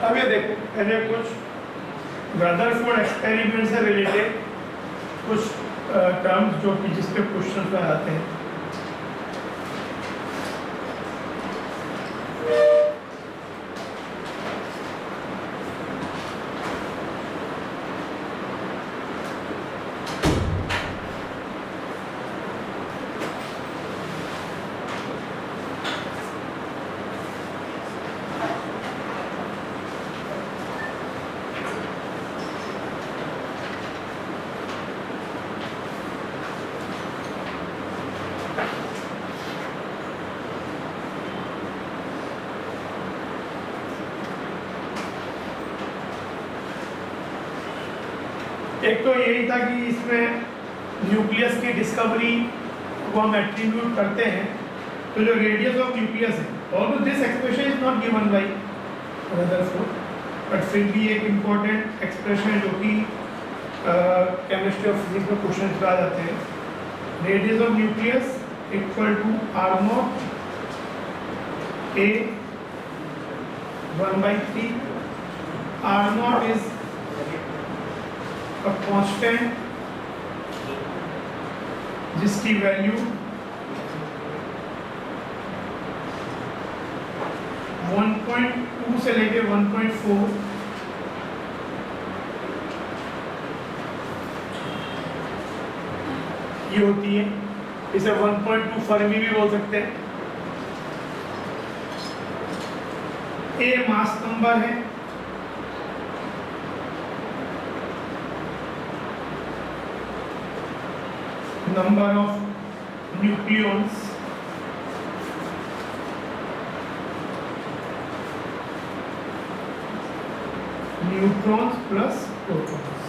अब ये देखो मैंने कुछ रदरफोर्ड एक्सपेरिमेंट से रिलेटेड कुछ टर्म्स जो कि जिस पे क्वेश्चन पर आते हैं। एक तो यही था कि इसमें न्यूक्लियस की डिस्कवरी को हम एट्रीब्यूट करते हैं, तो जो रेडियस ऑफ न्यूक्लियस है, although this expression is not given by Rutherford, but फिर भी एक इम्पॉर्टेंट एक्सप्रेशन है जो कि केमिस्ट्री और फिजिक्स में क्वेश्चन आ जाते हैं। Radius of nucleus equal to R naught A 1/3। R naught is a constant जिसकी वैल्यू 1.2 से लेके 1.4 ये होती है। इसे 1.2 फर्मी भी बोल सकते हैं। ए मास नंबर है, number of nucleons, neutrons plus protons।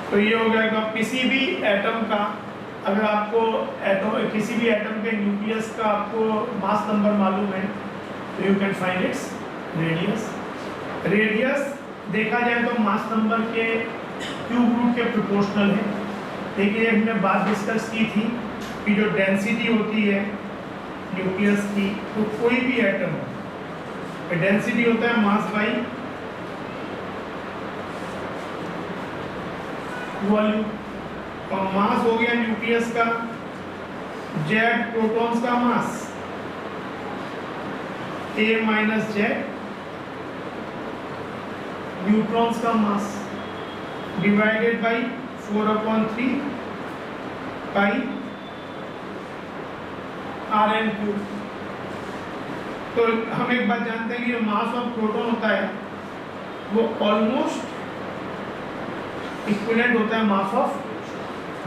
तो ये हो जाएगा किसी भी एटम का, अगर आपको एटम किसी भी एटम के न्यूक्लियस का आपको मास नंबर मालूम है तो you can find its radius. Radius देखा जाए तो मास नंबर के क्यूब रूट के प्रोपोर्शनल है, लेकिन हमने बात डिस्कस की थी कि जो डेंसिटी होती है न्यूक्लियस की, तो कोई भी एटम हो, डेंसिटी होता है मास बाई वॉल्यूम, और मास हो गया न्यूक्लियस का जेड प्रोटॉन्स का मास ए माइनस जेड न्यूट्रॉन्स का mass divided by 4/3 pi Rn cube. तो हम एक बात जानते हैं कि जो मास ऑफ प्रोटॉन होता है वो ऑलमोस्ट इक्विवेलेंट होता है मास ऑफ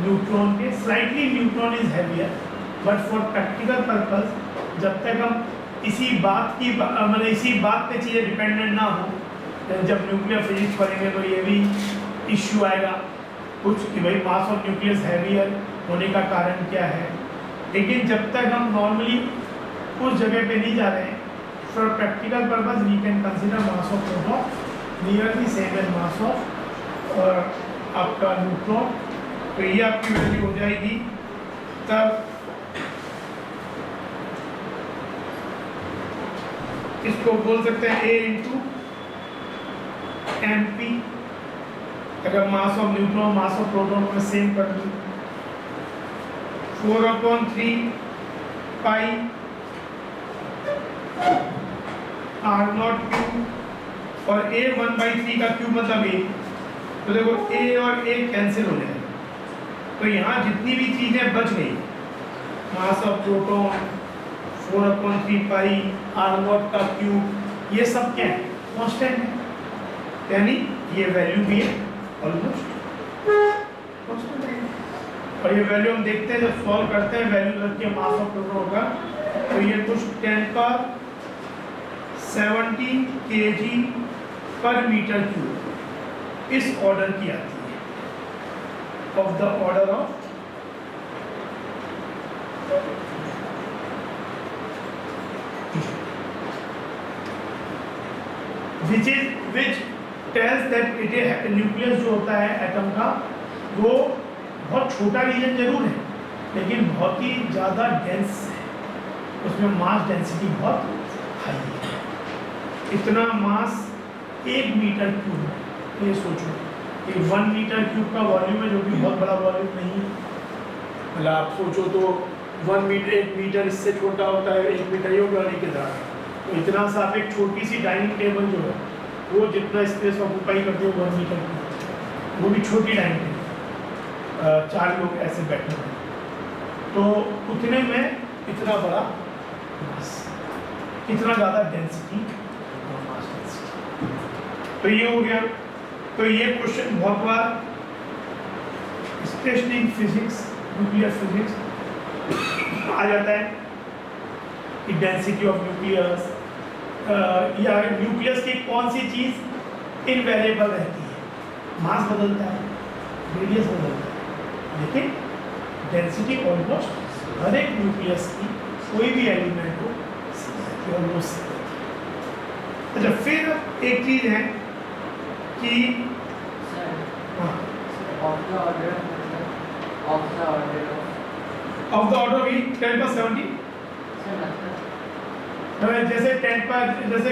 न्यूट्रॉन के। Slightly neutron is heavier, but for practical purpose जब तक हम इसी बात की मतलब इसी बात पे चीज़ें डिपेंडेंट ना हो, जब न्यूक्लियर फिजिक्स पढ़ेंगे तो ये भी इश्यू आएगा कुछ कि भाई मास ऑफ न्यूक्लियस हैवियर होने का कारण क्या है। लेकिन जब तक हम नॉर्मली उस जगह पे नहीं जा रहे हैं, for practical purpose we can consider mass of proton nearly same as mass of आपका न्यूट्रॉन। तो ये आपकी वैल्यू हो जाएगी। तब इसको बोल सकते हैं A इंटू MP। अगर mass of neutron mass of proton को सेम कर दूं, 4/3 पाई R0 क्यूब, और A 1/3 का क्यूब मतलब A। तो देखो A और A कैंसिल हो जाएगा, तो यहाँ जितनी भी चीजें बच गई, मास ऑफ प्रोटॉन 4/3 पाई R0 का क्यूब, ये सब क्या है, कांस्टेंट है, यानी ये वैल्यू भी है ऑलमोस्ट कांस्टेंट है। और ये वैल्यू हम देखते हैं जब सॉल्व करते हैं, वैल्यू रख के मास ऑफ प्रोटॉन होगा तो ये कुछ 10⁻17 kg पर मीटर क्यूब इस ऑर्डर की आती है, of the order of which tells that it is nucleus जो होता है एटम का वो बहुत छोटा रीजन जरूर है, लेकिन बहुत ही ज़्यादा डेंस है, उसमें मास डेंसिटी बहुत हाई है। इतना मास 1 मीटर क्यूब है, ये सोचो कि 1 मीटर क्यूब का वॉल्यूम है, जो कि बहुत बड़ा वॉल्यूम नहीं है। मतलब आप सोचो तो 1 मीटर इससे छोटा होता है, 1 मीटर ये गाड़ी के तरह। तो इतना सा आप एक छोटी सी डाइनिंग टेबल जो है वो जितना स्पेस ऑक्यूपाई करते हो 1 मीटर की, वो भी छोटी डाइनिंग टेबल, 4 लोग ऐसे बैठे हैं, तो उतने में इतना बड़ा मास, इतना ज़्यादा डेंसिटी, मास डेंसिटी। तो ये हो गया। तो ये क्वेश्चन बहुत बार स्पेशली फिजिक्स, न्यूक्लियर फिजिक्स आ जाता है कि डेंसिटी ऑफ न्यूक्लियस, या न्यूक्लियस की कौन सी चीज़ इनवेरिएबल रहती है। मास बदलता है, रेडियस बदलता है, लेकिन डेंसिटी ऑलमोस्ट हर एक न्यूक्लियस की कोई भी एलिमेंट हो ऑलमोस्ट। अच्छा, फिर एक चीज़ है कि ऑफ द ऑर्डर भी 10^17, जैसे 10 पर जैसे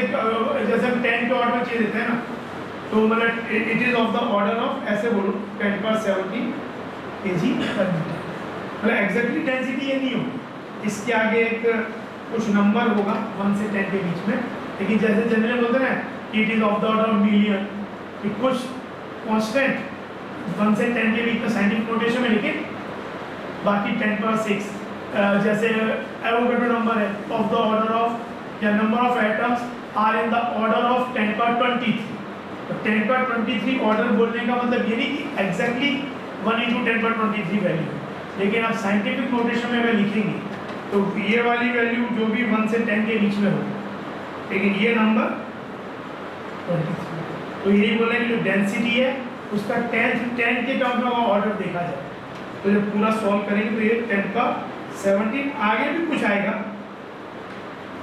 हम 10 के ऑर्डर में चीज देते हैं ना, तो मतलब it is of the order of, ऐसे बोलो 10^17 kg पर मीटर। मतलब एग्जैक्टली डेंसिटी ये नहीं होगी, इसके आगे एक कुछ नंबर होगा 1 से 10 के बीच में, लेकिन जैसे जनरली बोलते हैं it is of the order of million, कि कुछ कांस्टेंट 1 से 10 के बीच में साइंटिफिक नोटेशन में, लेकिन बाकी 10^6 जैसे एवोगैड्रो नंबर है, ऑफ द ऑर्डर ऑफ, या number of atoms are in the order of 10^23। तो 10^23 ऑर्डर बोलने का मतलब ये नहीं कि एग्जैक्टली 1 × 10^23 वैल्यू, लेकिन आप साइंटिफिक नोटेशन में अगर लिखेंगे तो ये वाली वैल्यू जो भी 1 से 10 के बीच में हो, लेकिन ये नंबर 23। तो यही बोले कि जो डेंसिटी है उसका 10 के टर्म में ऑर्डर देखा जाए। तो जब पूरा सॉल्व करेंगे तो ये 10^17, आगे भी कुछ आएगा,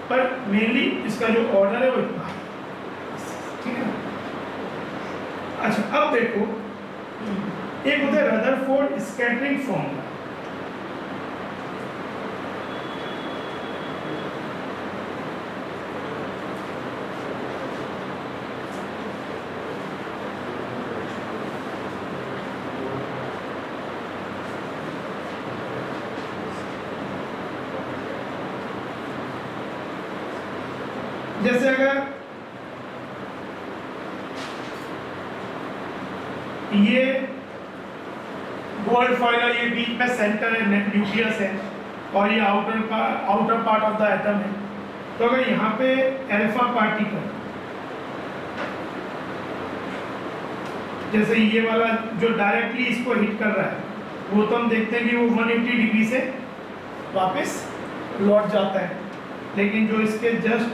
पर मेनली इसका जो ऑर्डर है वो इतना है, ठीक है। अच्छा, अब देखो एक होता है रदरफोर्ड स्कैटरिंग फॉर्मूला। जैसे अगर ये गोल्ड फॉइल है, ये बीच में सेंटर है, न्यूक्लियस है, और ये outer part of the atom है, तो अगर यहाँ पे अल्फा पार्टिकल, जैसे ये वाला जो डायरेक्टली इसको हिट कर रहा है, वो तो हम देखते हैं कि वो 180 डिग्री से वापस लौट जाता है, लेकिन जो इसके जस्ट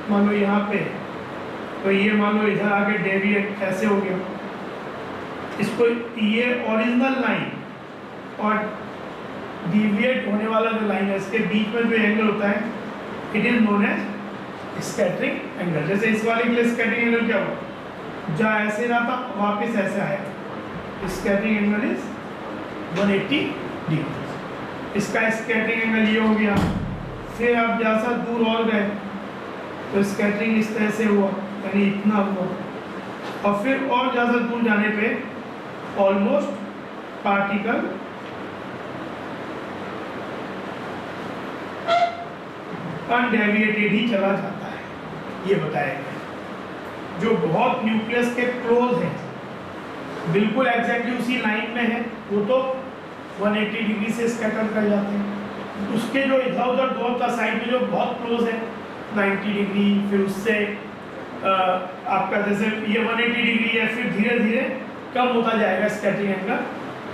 मान लो यहाँ पे, तो ये मान लो इधर आके डेविएट ऐसे हो गया, इसको ये ओरिजिनल लाइन और डिविएट होने वाला जो लाइन है, इसके बीच में जो एंगल होता है, it is known as scattering angle. जैसे इस वाले के लिए स्कैटरिंग एंगल क्या हुआ, जहाँ ऐसे रहा था वापस ऐसे आया, स्कैटरिंग एंगल इज 180 डिग्री। इसका स्कैटरिंग एंगल ये हो गया। फिर आप जैसा दूर और गए तो स्कैटरिंग इस तरह से हुआ, यानी इतना हुआ, और फिर और ज़्यादा दूर जाने पे ऑलमोस्ट पार्टिकल अनडेविएटेड ही चला जाता है, ये बताया गया। जो बहुत न्यूक्लियस के क्लोज है, बिल्कुल एग्जैक्टली उसी लाइन में है, वो तो 180 डिग्री से स्कैटर कर जाते हैं। उसके जो इधर उधर दो साइड में जो बहुत क्लोज है 90 डिग्री, फिर उससे आपका जैसे ये 180 डिग्री है, फिर धीरे धीरे कम होता जाएगा स्कैटरिंग एंगल,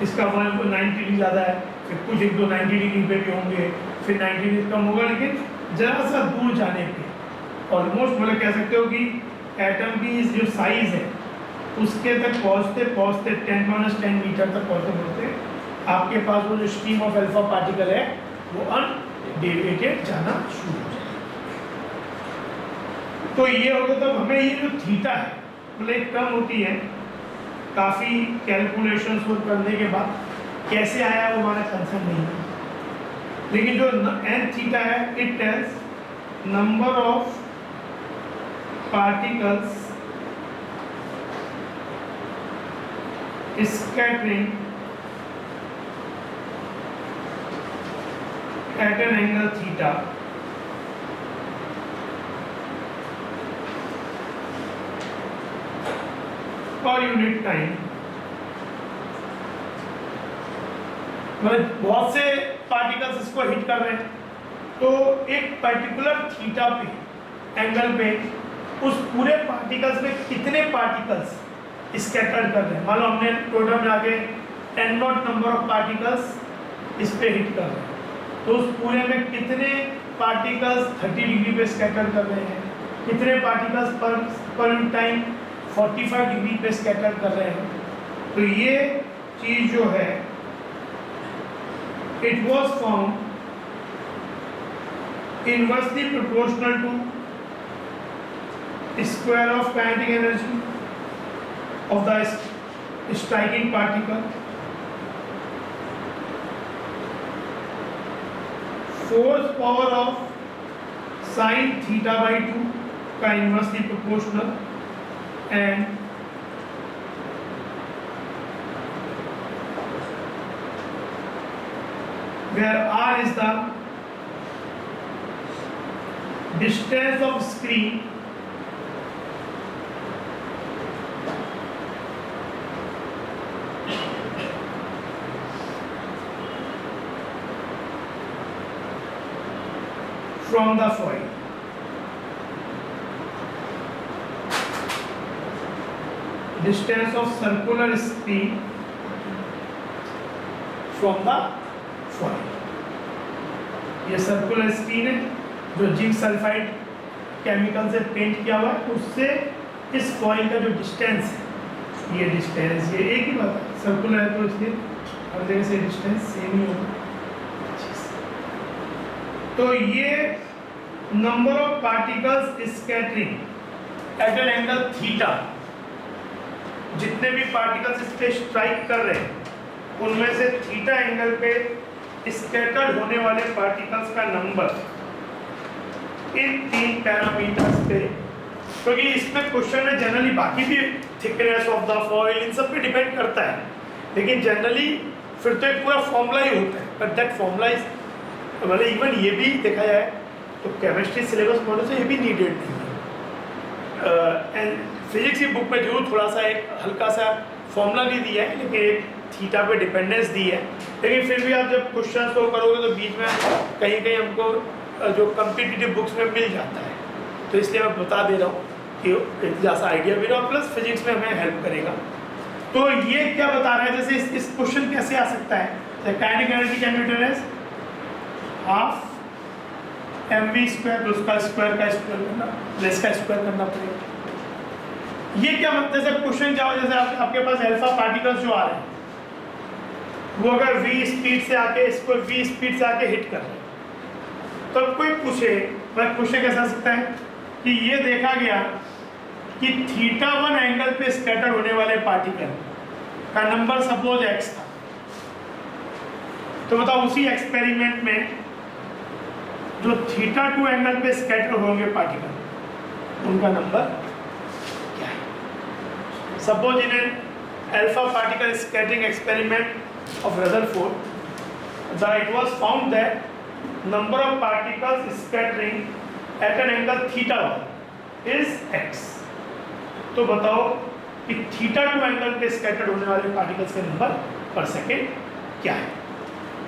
इसका 90 डिग्री ज़्यादा है, फिर कुछ 1-2 90 डिग्री पे भी होंगे, फिर 90 डिग्री कम होगा, लेकिन ज़रा सा दूर जाने पे ऑलमोस्ट मतलब कह सकते हो कि एटम की जो साइज़ है उसके तक पहुँचते 10-10 मीटर तक पहुँचते आपके पास वो जो स्ट्रीम ऑफ अल्फा पार्टिकल है वो अनडेविएटेड जाना शुरू हो जाए। तो ये हो गया। तब हमें ये जो थीटा है मतलब एक टर्म होती है, काफ़ी कैलकुलेशंस करने के बाद कैसे आया वो हमारा कंसर्न नहीं है, लेकिन जो एन थीटा है it tells number of particles scattering at an angle theta per unit time। मतलब बहुत से पार्टिकल्स इसको हिट कर रहे हैं, तो एक पर्टिकुलर थीटा पे एंगल पे उस पूरे पार्टिकल्स में कितने पार्टिकल्स स्कैटर्ड कर रहे हैं। मान लो हमने टोटल मिला के n not number of particles इस पे हिट कर रहे हैं, तो उस पूरे में कितने पार्टिकल्स 30 डिग्री पे स्कैटर कर रहे हैं, कितने पार्टिकल्स पर टाइम 45 डिग्री पे स्कैटर कर रहे हैं। तो ये चीज जो है it was found inversely proportional to square of kinetic energy of the striking particle, force power of sin theta by 2 का inversely proportional, and where r is the distance of screen from the foil। Distance of circular screen from the foil। ये circular screen है जो zinc sulphide chemical से paint किया हुआ है, उससे इस फॉइल का जो डिस्टेंस है, ये डिस्टेंस ये एक ही बात है, सर्कुलर है तो इसलिए हर जगह से डिस्टेंस सेम ही होगा। तो ये number of particles scattering at an angle theta, जितने भी पार्टिकल्स इस पे स्ट्राइक कर रहे हैं उनमें से थीटा एंगल पे स्कैटर्ड होने वाले पार्टिकल्स का नंबर इन 3 पैरामीटर्स पे, क्योंकि इसमें क्वेश्चन में जनरली बाकी भी थिकनेस ऑफ द फॉइल इन सब पे डिपेंड करता है, लेकिन जनरली फिर तो एक पूरा फॉर्मूला ही होता है, बट दैट फॉर्मूला इज मतलब इवन ये भी देखा जाए तो केमिस्ट्री सिलेबस मॉडल से ये भी नीडेड नहीं है। एंड फिजिक्स की बुक में जरूर थोड़ा सा एक हल्का सा फॉर्मूला भी दिया है, लेकिन एक थीटा पे डिपेंडेंस दी है, लेकिन फिर भी आप जब क्वेश्चन सॉल्व करोगे तो बीच में कहीं कहीं हमको जो कम्पिटिटिव बुक्स में मिल जाता है, तो इसलिए मैं बता दे रहा हूँ कि जैसा आइडिया भी रहा प्लस फिजिक्स में हमें हेल्प करेगा। तो ये क्या बता रहा है, जैसे इस क्वेश्चन कैसे आ सकता है, kinetic energy can be half mv square, तो उसका स्क्वायर करना प्लस का स्क्वायर करना पड़ेगा। ये क्या मतलब, जैसे क्वेश्चन जाओ जैसे आपके पास अल्फा पार्टिकल्स जो आ रहे हैं वो अगर v स्पीड से आके इसको v स्पीड से आके हिट कर रहे हैं, तो कोई पूछे वह क्वेश्चन कैसा सकता है कि ये देखा गया कि θ1 एंगल पे स्कैटर होने वाले पार्टिकल का नंबर सपोज x था, तो बताओ उसी एक्सपेरिमेंट में जो θ2 एंगल पे स्कैटर होंगे पार्टिकल उनका नंबर क्या है। Suppose in an alpha particle scattering experiment of Rutherford it was found that number of particles scattering at an angle θ1 is x। तो बताओ कि θ2 एंगल पे स्कैटर्ड होने वाले पार्टिकल्स का नंबर पर सेकेंड क्या है।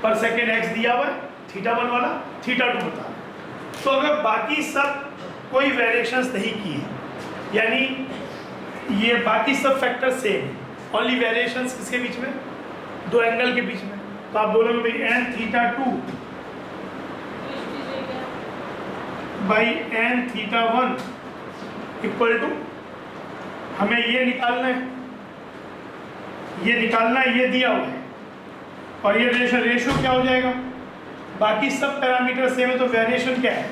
पर सेकेंड x दिया हुआ है, θ1 वाला, θ2 बता। तो अगर बाकी सब कोई वेरिएशंस नहीं की है, यानी ये बाकी सब फैक्टर सेम है, ओनली वेरिएशंस किसके बीच में, दो एंगल के बीच में, तो आप बोलोगे भाई n θ2 by n θ1 equal to, हमें ये निकालना है, ये दिया हुआ है, और ये रेशो क्या हो जाएगा, बाकी सब पैरामीटर सेम है, तो वेरिएशन क्या है,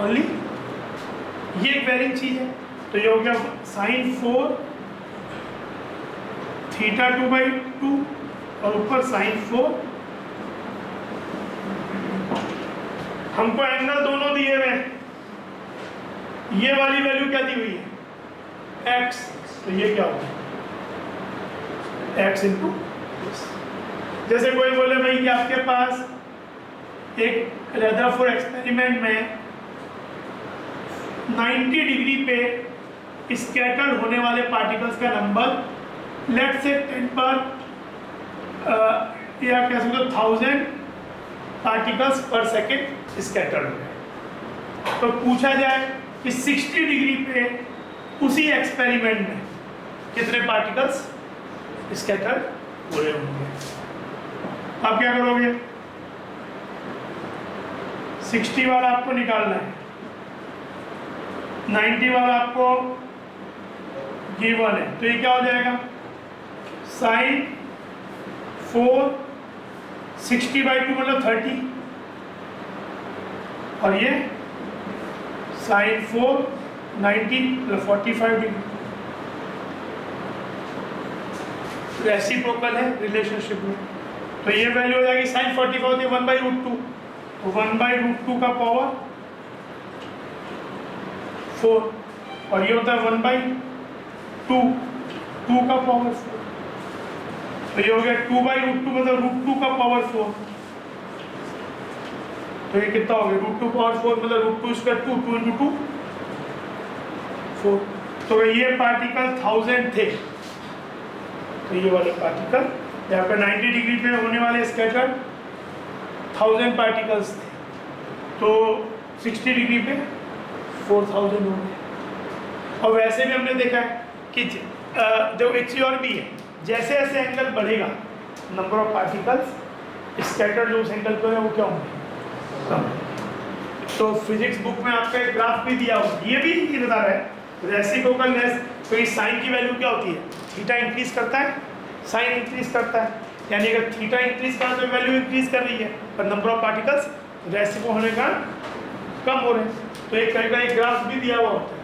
ओनली ये एक वेरिंग चीज है। तो ये हो गया sin 4 θ2/2 और ऊपर sin 4। हमको एंगल दोनों दिए हुए हैं, ये वाली वैल्यू क्या दी हुई है x, तो ये क्या होगा x इंटू। जैसे कोई बोले भाई कि आपके पास एक रदरफोर्ड एक्सपेरिमेंट में 90 डिग्री पे स्कैटर्ड होने वाले पार्टिकल्स का नंबर लेट से 10 पर या कह सकते 1000 पार्टिकल्स पर सेकेंड स्कैटर्ड हो गए। तो पूछा जाए कि 60 डिग्री पे उसी एक्सपेरिमेंट में कितने पार्टिकल्स स्कैटर्ड हुए होंगे। आप क्या करोगे, 60 वाला आपको निकालना है, 90 वाला आपको गिवन है, तो ये क्या हो जाएगा sin 4 60/2 मतलब 30, और ये sin 4 90 मतलब 45 डिग्री। रेसिप्रोकल है रिलेशनशिप में, तो ये वैल्यू हो जाएगी sin 45 होती है 1/√2, तो 1/√2 का पावर 4, और ये होता है 1/2 2 का पावर 4, तो ये हो गया 2/√2 मतलब √2 का पावर 4, तो ये कितना हो गया √2 पावर 4 मतलब √2 स्क्वायर 2 into 2 4। तो ये पार्टिकल 1000 थे, तो ये वाले पार्टिकल यहाँ पे 90 डिग्री पे होने वाले स्कैटर्ड 1000 पार्टिकल्स थे, तो 60 डिग्री पे 4000 हो गए। और वैसे भी हमने देखा है कि जो एक चीज और भी है, जैसे जैसे एंगल बढ़ेगा नंबर ऑफ पार्टिकल्स स्कैटर्ड जो उस एंगल पर है वो क्या होंगे कम। तो फिजिक्स बुक में आपका एक ग्राफ भी दिया हुआ, ये भी ये बता रहा है रेसिप्रोकलनेस, तो इस साइन की वैल्यू क्या होती है, थीटा इंक्रीज करता है साइन इंक्रीज करता है, यानी अगर थीटा इंक्रीज करा तो वैल्यू इंक्रीज कर रही है, पर नंबर ऑफ पार्टिकल्स रेसिप्रो होने का कम हो रहे हैं। तो एक तरह का एक ग्राफ भी दिया हुआ होता है।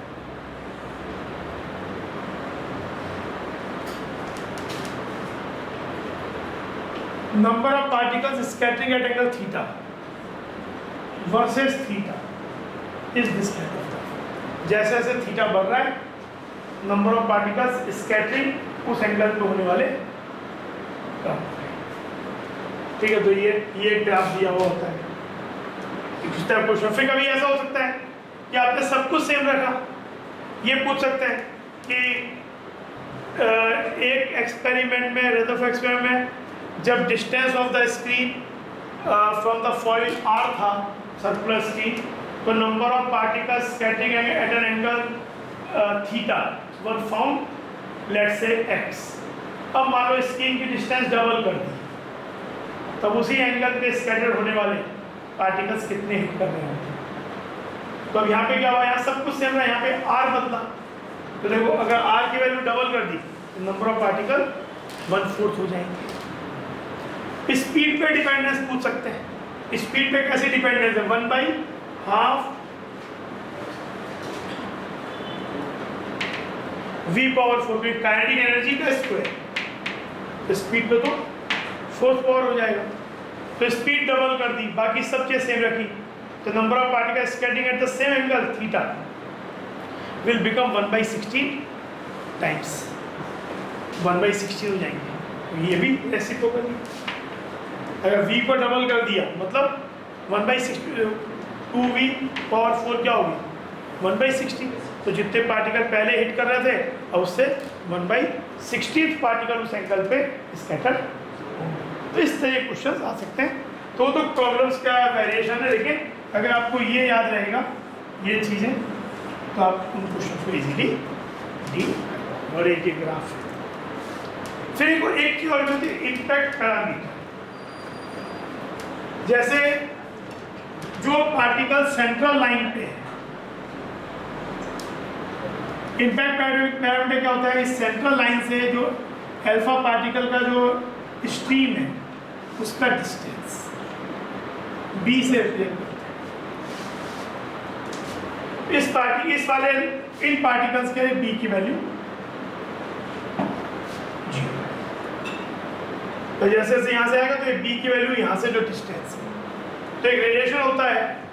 Number of particles scattering at angle theta versus theta is this kind of graph. जैसे जैसे थीटा बढ़ रहा है नंबर ऑफ पार्टिकल्स स्कैटरिंग उस एंगल पे होने वाले कम। ठीक है, तो ये ग्राफ दिया हुआ होता है। इस टाइप क्वेश्चन फिर कभी ऐसा हो सकता है कि आपने सब कुछ सेम रखा, ये पूछ सकते हैं कि एक एक्सपेरिमेंट में रदरफोर्ड एक्सपेरिमेंट में जब distance of the screen from the foil r था सर्कुलर स्क्रीन, तो number of particles scattering at an angle theta were found let say x। अब मान लो स्क्रीन की डिस्टेंस डबल कर दी, तब उसी एंगल पे स्कैटर्ड होने वाले पार्टिकल्स कितने हिट कर रहे हैं। तो अब यहाँ पे क्या हुआ, यहाँ सब कुछ सेम है, यहाँ पे r बदला, तो देखो अगर r की वैल्यू डबल कर दी तो नंबर ऑफ पार्टिकल 1/4 हो जाएंगे। स्पीड पे डिपेंडेंस पूछ सकते हैं, स्पीड पे कैसे डिपेंडेंस है 1/2 v पावर 4 पे काइनेटिक एनर्जी का स्क्वायर, तो स्पीड पे तो 4th पावर हो जाएगा। तो स्पीड डबल कर दी, बाकी सब चीज सेम रखी, तो number of particle scattering at the same angle theta will become 1/16 times 1/16 हो जाएंगे। तो ये भी रेसिप्रोकल है। अगर v को डबल कर दिया मतलब 1/16 2v पावर 4 क्या होगी 1/16, तो जितने पार्टिकल पहले हिट कर रहे थे और उससे 1/16 पार्टिकल उस एंगल पे स्कैटर। तो इस तरह के क्वेश्चन आ सकते हैं। तो प्रॉब्लम्स का वेरिएशन है, लेकिन अगर आपको ये याद रहेगा ये चीज़ें तो आप उन क्वेश्चन को इजीली डील और एक ग्राफ। फिर एक चीज़ और होती है इम्पैक्ट पैरामीटर। जैसे जो पार्टिकल सेंट्रल लाइन पे है, इम्पैक्ट पैरामीटर क्या होता है, इस सेंट्रल लाइन से जो अल्फा पार्टिकल का जो स्ट्रीम है उसका डिस्टेंस b से रिप्रेजेंट करते हैं। इस वाले इन पार्टिकल्स के लिए b की वैल्यू 0। तो तो जैसे जैसे यहाँ से आएगा तो ये बी की वैल्यू यहाँ से जो डिस्टेंस है, तो एक रेडिएशन होता है।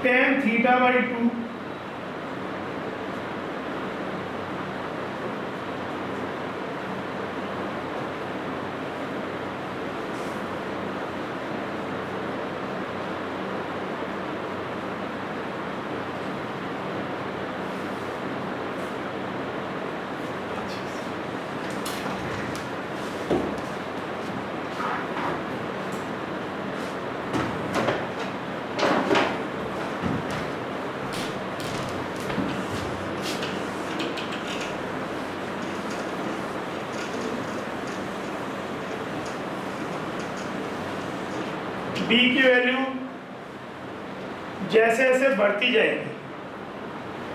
tan थीटा बाई 2 बी की वैल्यू जैसे जैसे बढ़ती जाएगी,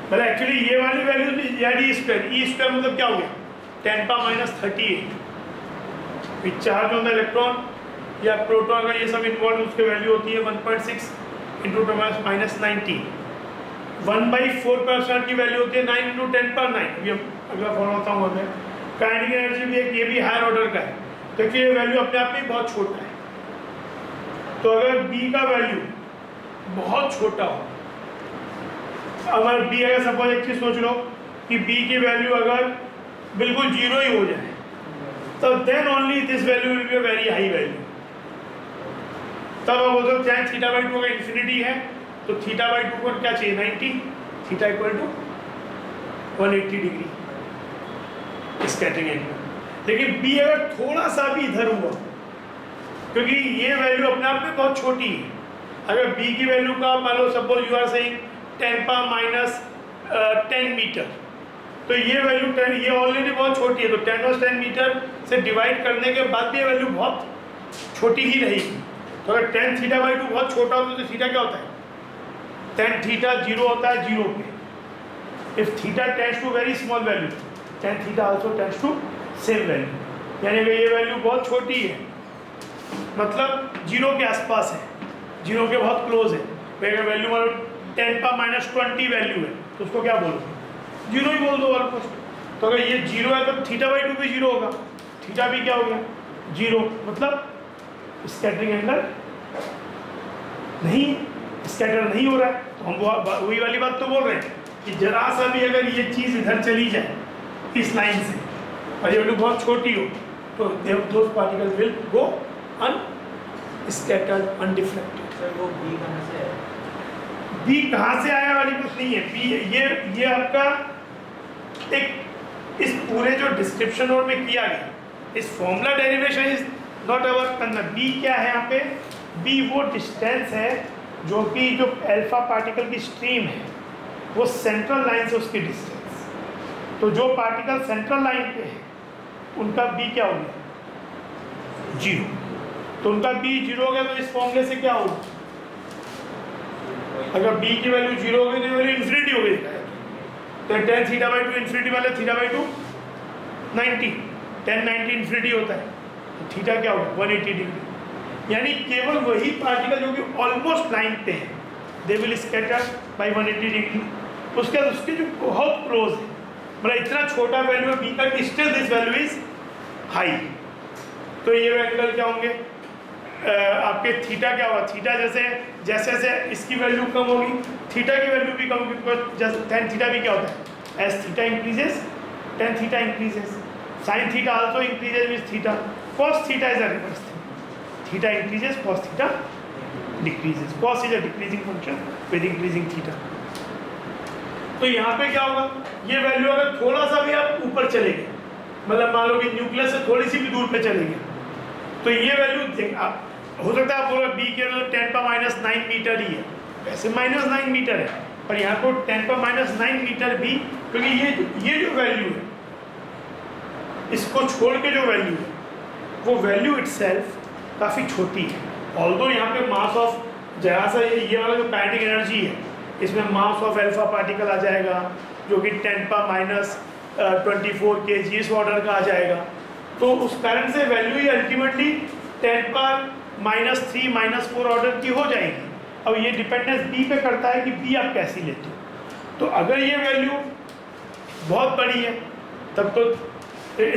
मतलब एक्चुअली ये वाली वैल्यू यार ई स्क्वायर मतलब क्या हो गया 10⁻38 चार्ज ऑन द इलेक्ट्रॉन या प्रोटॉन अगर ये सब इन्वॉल्व उसकी वैल्यू होती है 1.6 इंटू -90। 1/4 की वैल्यू होती है 9 इंटू 10⁻9। अभी अगला फॉलो होता हूँ मैं, काइनेटिक एनर्जी भी एक ये भी हायर ऑर्डर का है, क्योंकि ये वैल्यू अपने आप में बहुत छोटा है। तो अगर b का वैल्यू बहुत छोटा हो, अगर b अगर सपोज एक चीज सोच लो कि b की वैल्यू अगर बिल्कुल जीरो ही हो जाए, तो then only this value will be a very high value. तब अब बोलते tan थीटा बाई 2 अगर इन्फिनिटी है तो थीटा बाई 2 पर क्या चाहिए 90, theta equal to 180 degree scattering angle. लेकिन b अगर थोड़ा सा भी इधर हुआ, क्योंकि ये वैल्यू अपने आप में बहुत छोटी है, अगर b की वैल्यू का मान लो suppose you are saying 10⁻10 metre, तो ये वैल्यू 10 ये ऑलरेडी बहुत छोटी है, तो 10 मीटर से डिवाइड करने के बाद भी ये वैल्यू बहुत छोटी ही रहेगी। तो अगर tan थीटा बाई 2 बहुत छोटा होता है तो थीटा क्या होता है tan थीटा 0 होता है 0 पे। If theta tends to very small value tan theta also tends to same value, यानी कि ये वैल्यू बहुत छोटी है, मतलब 0 के आसपास है, 0 के बहुत क्लोज है। अगर वैल्यू मतलब 10⁻20 वैल्यू है तो उसको क्या बोलोगे 0 ही बोल दो ऑलमोस्ट। तो अगर ये 0 है तो थीटा बाई 2 भी 0 होगा, थीटा भी क्या हो गया 0, मतलब स्कैटरिंग एंगल नहीं, स्कैटर नहीं हो रहा है। तो हम वही वाली बात तो बोल रहे हैं कि जरा सा भी अगर ये चीज़ इधर चली जाए इस लाइन से और ये वैल्यू बहुत छोटी हो तो those particle will go unscattered undeflected. Sir वो बी कहाँ से है? बी कहाँ से आया वाली बात नहीं है। बी ये आपका एक इस पूरे जो डिस्क्रिप्शन और में किया गया, इस formula derivation is not our करना। बी क्या है यहाँ पे, बी वो डिस्टेंस है जो कि जो अल्फा पार्टिकल की स्ट्रीम है वो सेंट्रल लाइन से उसकी डिस्टेंस, तो जो पार्टिकल सेंट्रल लाइन पे है उनका बी क्या हो गया 0, तो उनका बी 0 हो गया। तो इस फॉर्मूले से क्या होगा, अगर बी की वैल्यू 0 हो गई तो वैल्यू इन्फिनिटी हो गई, तो tan थीटा बाई 2 इन्फिनिटी वाले थीटा बाई 2 90, tan 90 इन्फिनिटी होता है, तो थीटा क्या होगा 180 डिग्री। यानी केवल वही पार्टिकल जो कि ऑलमोस्ट लाइन पे है they will scatter by 180 degree. उसके बाद उसके जो बहुत क्लोज है, मतलब इतना छोटा वैल्यू है बी का, still this value is high, तो ये एंगल क्या होंगे आपके थीटा क्या होगा, थीटा जैसे जैसे इसकी वैल्यू कम होगी थीटा की वैल्यू भी कम होगी, बिकॉज tan थीटा भी क्या होता है as theta increases tan theta increases, sin theta also increases with theta, cos theta is a reverse thing, theta increases cos theta decreases, cos is a decreasing function with increasing theta. तो यहाँ पे क्या होगा, ये value अगर थोड़ा सा भी आप ऊपर चले गए, मतलब मान लो कि न्यूक्लियस से थोड़ी सी भी दूर पे चले गए, तो ये वैल्यू हो सकता है आप बोलो बी के 10⁻9 मीटर ही है, वैसे -9 मीटर है, पर यहाँ को 10⁻9 मीटर भी, क्योंकि ये जो वैल्यू है इसको छोड़ के जो वैल्यू है वो वैल्यू इटसेल्फ काफ़ी छोटी है। ऑल्दो यहाँ पे मास ऑफ जहाँ से ये वाला जो काइनेटिक एनर्जी है इसमें मास ऑफ अल्फा पार्टिकल आ जाएगा जो कि 10⁻24 kg इस ऑर्डर का आ जाएगा, तो उस कारण से वैल्यू ही अल्टीमेटली 10⁻³ -4 ऑर्डर की हो जाएगी। अब ये डिपेंडेंस बी पे करता है कि बी आप कैसी लेते हो। तो अगर ये वैल्यू बहुत बड़ी है तब तो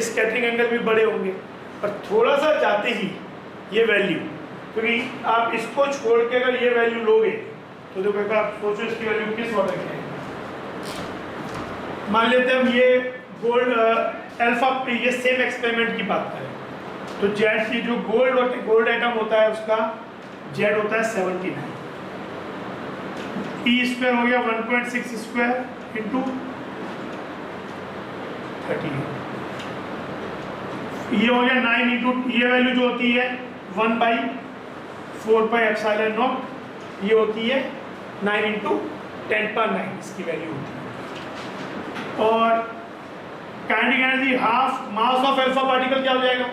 स्कैटरिंग एंगल भी बड़े होंगे, पर थोड़ा सा जाते ही ये वैल्यू, क्योंकि आप इसको छोड़ के अगर ये वैल्यू लोगे तो देखो आप सोचो इसकी वैल्यू किस ऑर्डर की है। मान लेते हैं हम ये गोल्ड अल्फा, ये सेम एक्सपेरिमेंट की बात करें तो जेड की जो गोल्ड एटम होता है उसका जेड होता है 79, ई स्क्वायर हो गया 1.6 स्क्वायर इंटू 38, ये हो गया 9 इंटू, ये वैल्यू जो होती है 1/4πε0, ये होती है 9 इंटू 10⁻9 इसकी वैल्यू होती है। और kinetic energy half mass of alpha particle क्या हो जाएगा,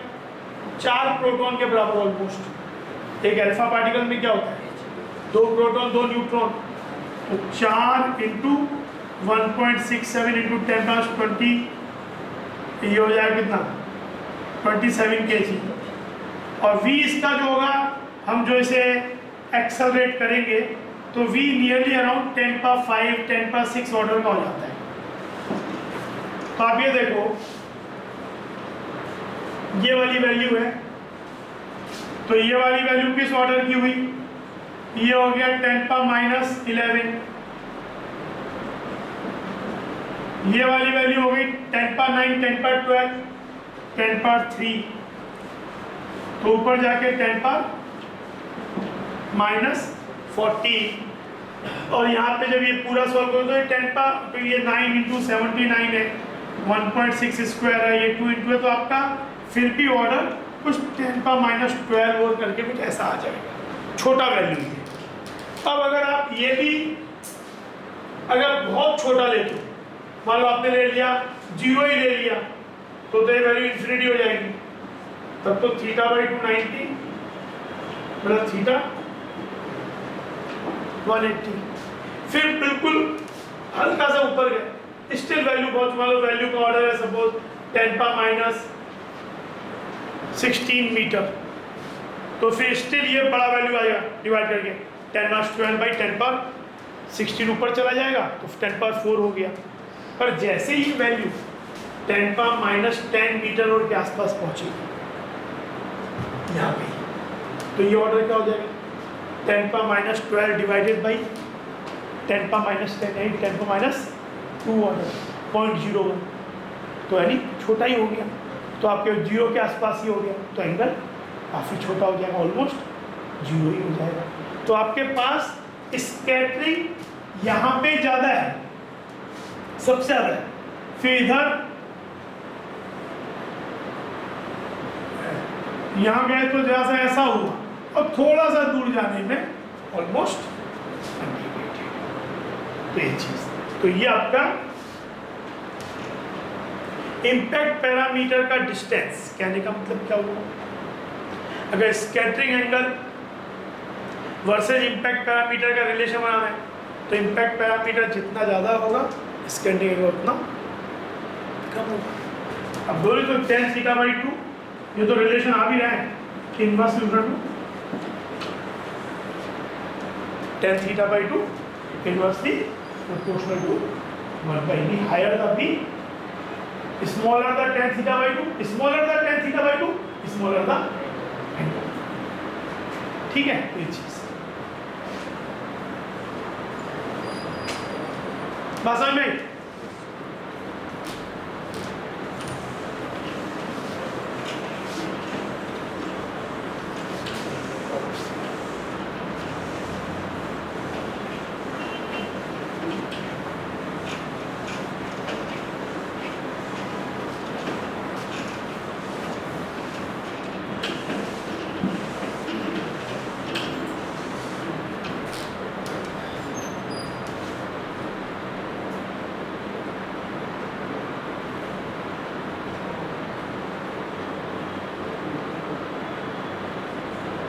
4 प्रोटॉन के बराबर ऑलमोस्ट। एक अल्फा पार्टिकल में क्या होता है 2 प्रोटॉन 2 न्यूट्रॉन, तो 4 इंटू 1.67 इंटू 10⁻20, ये हो जाएगा कितना 27 kg। और v इसका जो होगा, हम जो इसे एक्सेलरेट करेंगे तो v नियरली अराउंड 10⁻5 10⁻6 ऑर्डर का हो जाता है। तो आप ये देखो ये वाली वैल्यू है, तो ये वाली वैल्यू किस ऑर्डर की हुई, ये हो गया 10⁻11, ये वाली वैल्यू हो गई 10⁻9 10⁻12 10⁻3, तो ऊपर जाके 10⁻14, और यहाँ पे जब ये पूरा सॉल्व करो तो ये 10 तो ये 9 इंटू 79 है, 1.6 स्क्वायर है, ये 2 इंटू है, तो आपका फिर भी ऑर्डर कुछ 10⁻12 और करके कुछ ऐसा आ जाएगा, छोटा वैल्यू है। अब अगर आप ये भी अगर बहुत छोटा लेते हो, मान लो आपने ले लिया 0 ही ले लिया, तो ये वैल्यू इन्फिनिटी हो जाएगी, तब तो θ/2 90 मतलब थीटा 180, फिर बिल्कुल हल्का सा ऊपर गए, स्टिल वैल्यू बहुत, मान लो वैल्यू का ऑर्डर है सपोज 10⁻16 मीटर, तो फिर स्टिल ये बड़ा वैल्यू आएगा डिवाइड करके 10⁻12/10⁻16 ऊपर चला जाएगा तो 10⁻4 हो गया। पर जैसे ही वैल्यू 10⁻10 मीटर और के आसपास पहुंचेगी यहाँ पे, तो ये ऑर्डर क्या हो जाएगा 10⁻12 डिवाइडेड बाई 10⁻10 यानी 10⁻2 ऑर्डर 0.01, तो यानी छोटा ही हो गया, तो आपके 0 के आसपास ही हो गया, तो एंगल काफ़ी छोटा हो जाएगा, ऑलमोस्ट 0 ही हो जाएगा। तो आपके पास स्कैटरिंग यहाँ पे ज़्यादा है, सबसे ज़्यादा है, फिर इधर यहाँ गए तो जैसा ऐसा हुआ, और थोड़ा सा दूर जाने में ऑलमोस्ट तो ये चीज, तो ये आपका इम्पैक्ट पैरामीटर का डिस्टेंस, कहने का मतलब क्या हुआ, अगर scattering angle versus impact parameter का रिलेशन बनाना है तो इम्पैक्ट पैरामीटर जितना ज़्यादा होगा स्कैटरिंग एंगल उतना कम होगा। अब दोनों तो tan θ/2 ये तो रिलेशन आ भी रहा है, inverse equal to tan θ/2 inversely proportional to 1/b, higher the b smaller the tan θ/2, smaller the tan θ/2 smaller the angle, ठीक है। ये चीज बात समझ में।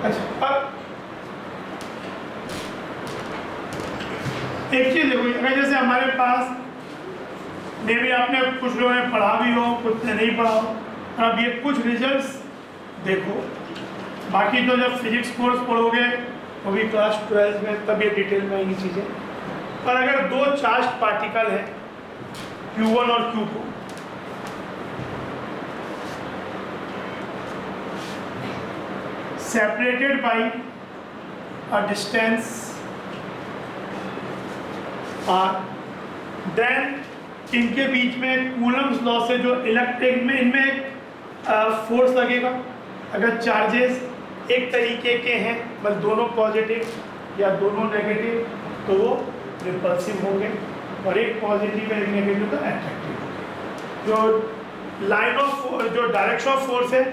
अच्छा, अब एक चीज देखो, अगर जैसे हमारे पास मे भी आपने कुछ लोगों ने पढ़ा भी हो, कुछ ने नहीं पढ़ा हो, अब ये कुछ रिजल्ट्स देखो, बाकी तो जब फिजिक्स कोर्स पढ़ोगे वो भी क्लास 12 में, तब ये डिटेल में आएंगी चीज़ें। पर अगर दो चार्ज पार्टिकल है Q1 और Q2, separated by a distance R, then इनके बीच में कूलम्स लॉ से जो इलेक्ट्रिक में इनमें एक फोर्स लगेगा। अगर चार्जेस एक तरीके के हैं, मतलब दोनों पॉजिटिव या दोनों नेगेटिव, तो वो रिपल्सिव होंगे, और एक पॉजिटिव या एक नेगेटिव तो एट्रैक्टिव। जो लाइन ऑफ, जो डायरेक्शन ऑफ फोर्स है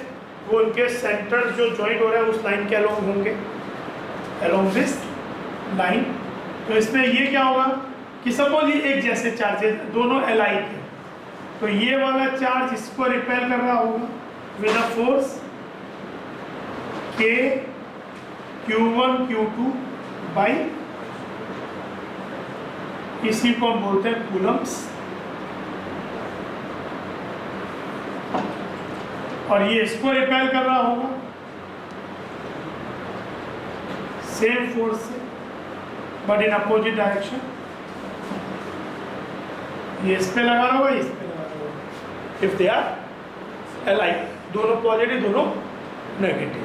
वो उनके सेंटर जो जॉइंट हो रहा है उस लाइन के अलोंग होंगे, अलोंग दिस लाइन। तो इसमें ये क्या होगा कि सपोज ये एक जैसे चार्जेस दोनों अलाइक है, तो ये वाला चार्ज इसको रिपेल कर रहा होगा with a force K Q1 Q2 by, इसी को हम बोलते हैं कूलम्स, और ये इसको रिपेल कर रहा होगा सेम फोर्स से बट इन अपोजिट डायरेक्शन। ये इस पे लगा होगा, इस पे लगा होगा, इफ दे आर अलाइक, दोनों पॉजिटिव दोनों नेगेटिव।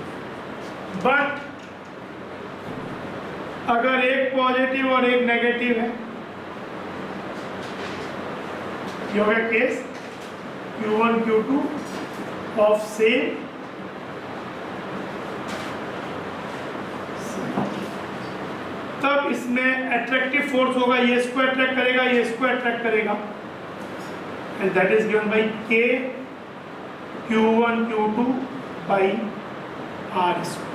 बट अगर एक पॉजिटिव और एक नेगेटिव है, ये हो गया case Q1 Q2 of same, तब इसमें अट्रैक्टिव फोर्स होगा, ये इसको अट्रैक्ट करेगा, ये इसको अट्रैक्ट करेगा, and that is given by K Q1 Q2 by R square.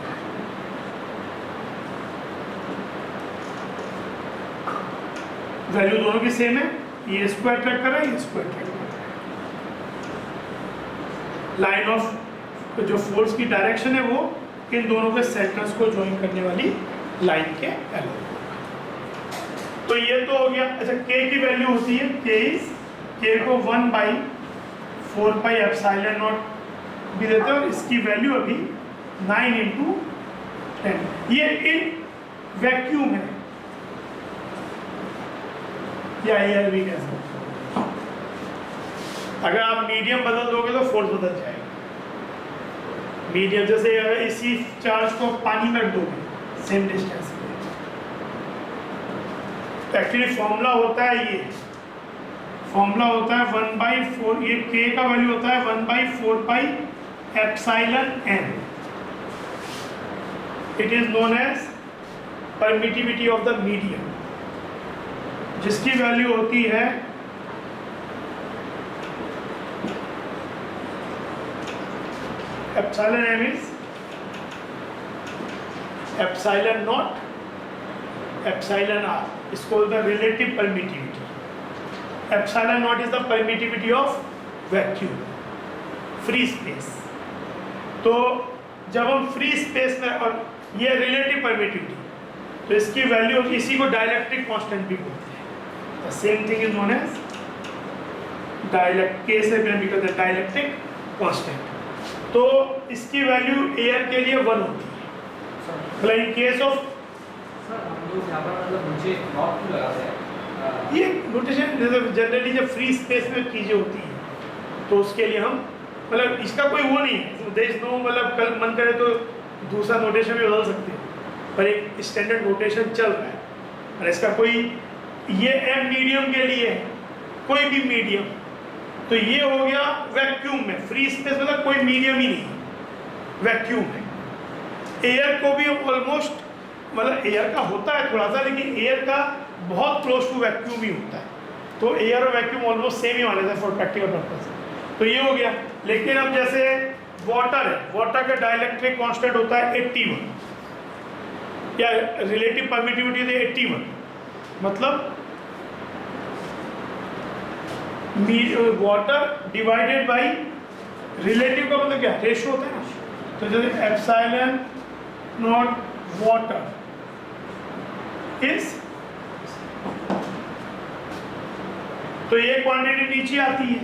Value दोनों की सेम है, ये इसको अट्रैक्ट कर रहा है, ये इसको अट्रैक्ट कर रहा है। लाइन ऑफ जो फोर्स की डायरेक्शन है वो इन दोनों के सेंटर्स को ज्वाइन करने वाली लाइन के अलोंग। तो ये तो हो गया। अच्छा, K की वैल्यू होती है, K को 1 बाई 4 पाई एप्सिलॉन नॉट भी देते हैं, और इसकी वैल्यू अभी 9 इंटू 10। ये इन वैक्यूम है या एयर भी कह सकते हो। अगर आप मीडियम बदल दोगे तो फोर्स बदल जाएगा। मीडियम जैसे अगर इसी चार्ज को पानी में रख दोगे सेम डिस्टेंस पे, एक्चुअली फॉर्मूला होता है, ये फॉर्मूला होता है 1/4, ये K का वैल्यू होता है 1/4 pi epsilon n। It is known as permittivity of the medium, जिसकी वैल्यू होती है epsilon m is epsilon not epsilon r, इसको बोलते हैं relative permittivity. Epsilon not is the permittivity of vacuum, free space. तो जब हम फ्री स्पेस में, और ये रिलेटिव परमिटिविटी, तो इसकी वैल्यू, इसी को डाइलेक्ट्रिक कांस्टेंट भी बोलते हैं। The same thing is known as K से बिकॉज़ द डाइलेक्ट्रिक कांस्टेंट। तो इसकी वैल्यू एयर के लिए 1 होती है। मतलब इन केस ऑफ, ये नोटेशन जनरली जब फ्री स्पेस में चीजें होती हैं तो उसके लिए हम, मतलब इसका कोई वो नहीं है, देयर इज नो, मतलब कल मन करे तो दूसरा नोटेशन भी बदल सकते हैं, पर एक स्टैंडर्ड नोटेशन चल रहा है। और इसका कोई, ये m मीडियम के लिए है, कोई भी मीडियम, तो ये हो गया वैक्यूम में। फ्री स्पेस मतलब कोई मीडियम ही नहीं, वैक्यूम है। एयर को भी ऑलमोस्ट, मतलब एयर का होता है थोड़ा सा, लेकिन एयर का बहुत क्लोज टू वैक्यूम ही होता है। तो एयर और वैक्यूम ऑलमोस्ट सेम ही माने जाते फॉर प्रैक्टिकल पर्पस। तो ये हो गया। लेकिन अब जैसे वाटर है, वाटर का डाइलेक्ट्रिक कांस्टेंट होता है 81, या रिलेटिव परमिटिविटी है 81, मतलब वाटर डिवाइडेड बाई रिलेटिव का मतलब क्या, रेशियो होता है ना। तो जैसे एप्सिलॉन नॉट वाटर इज, तो ये क्वांटिटी नीचे आती है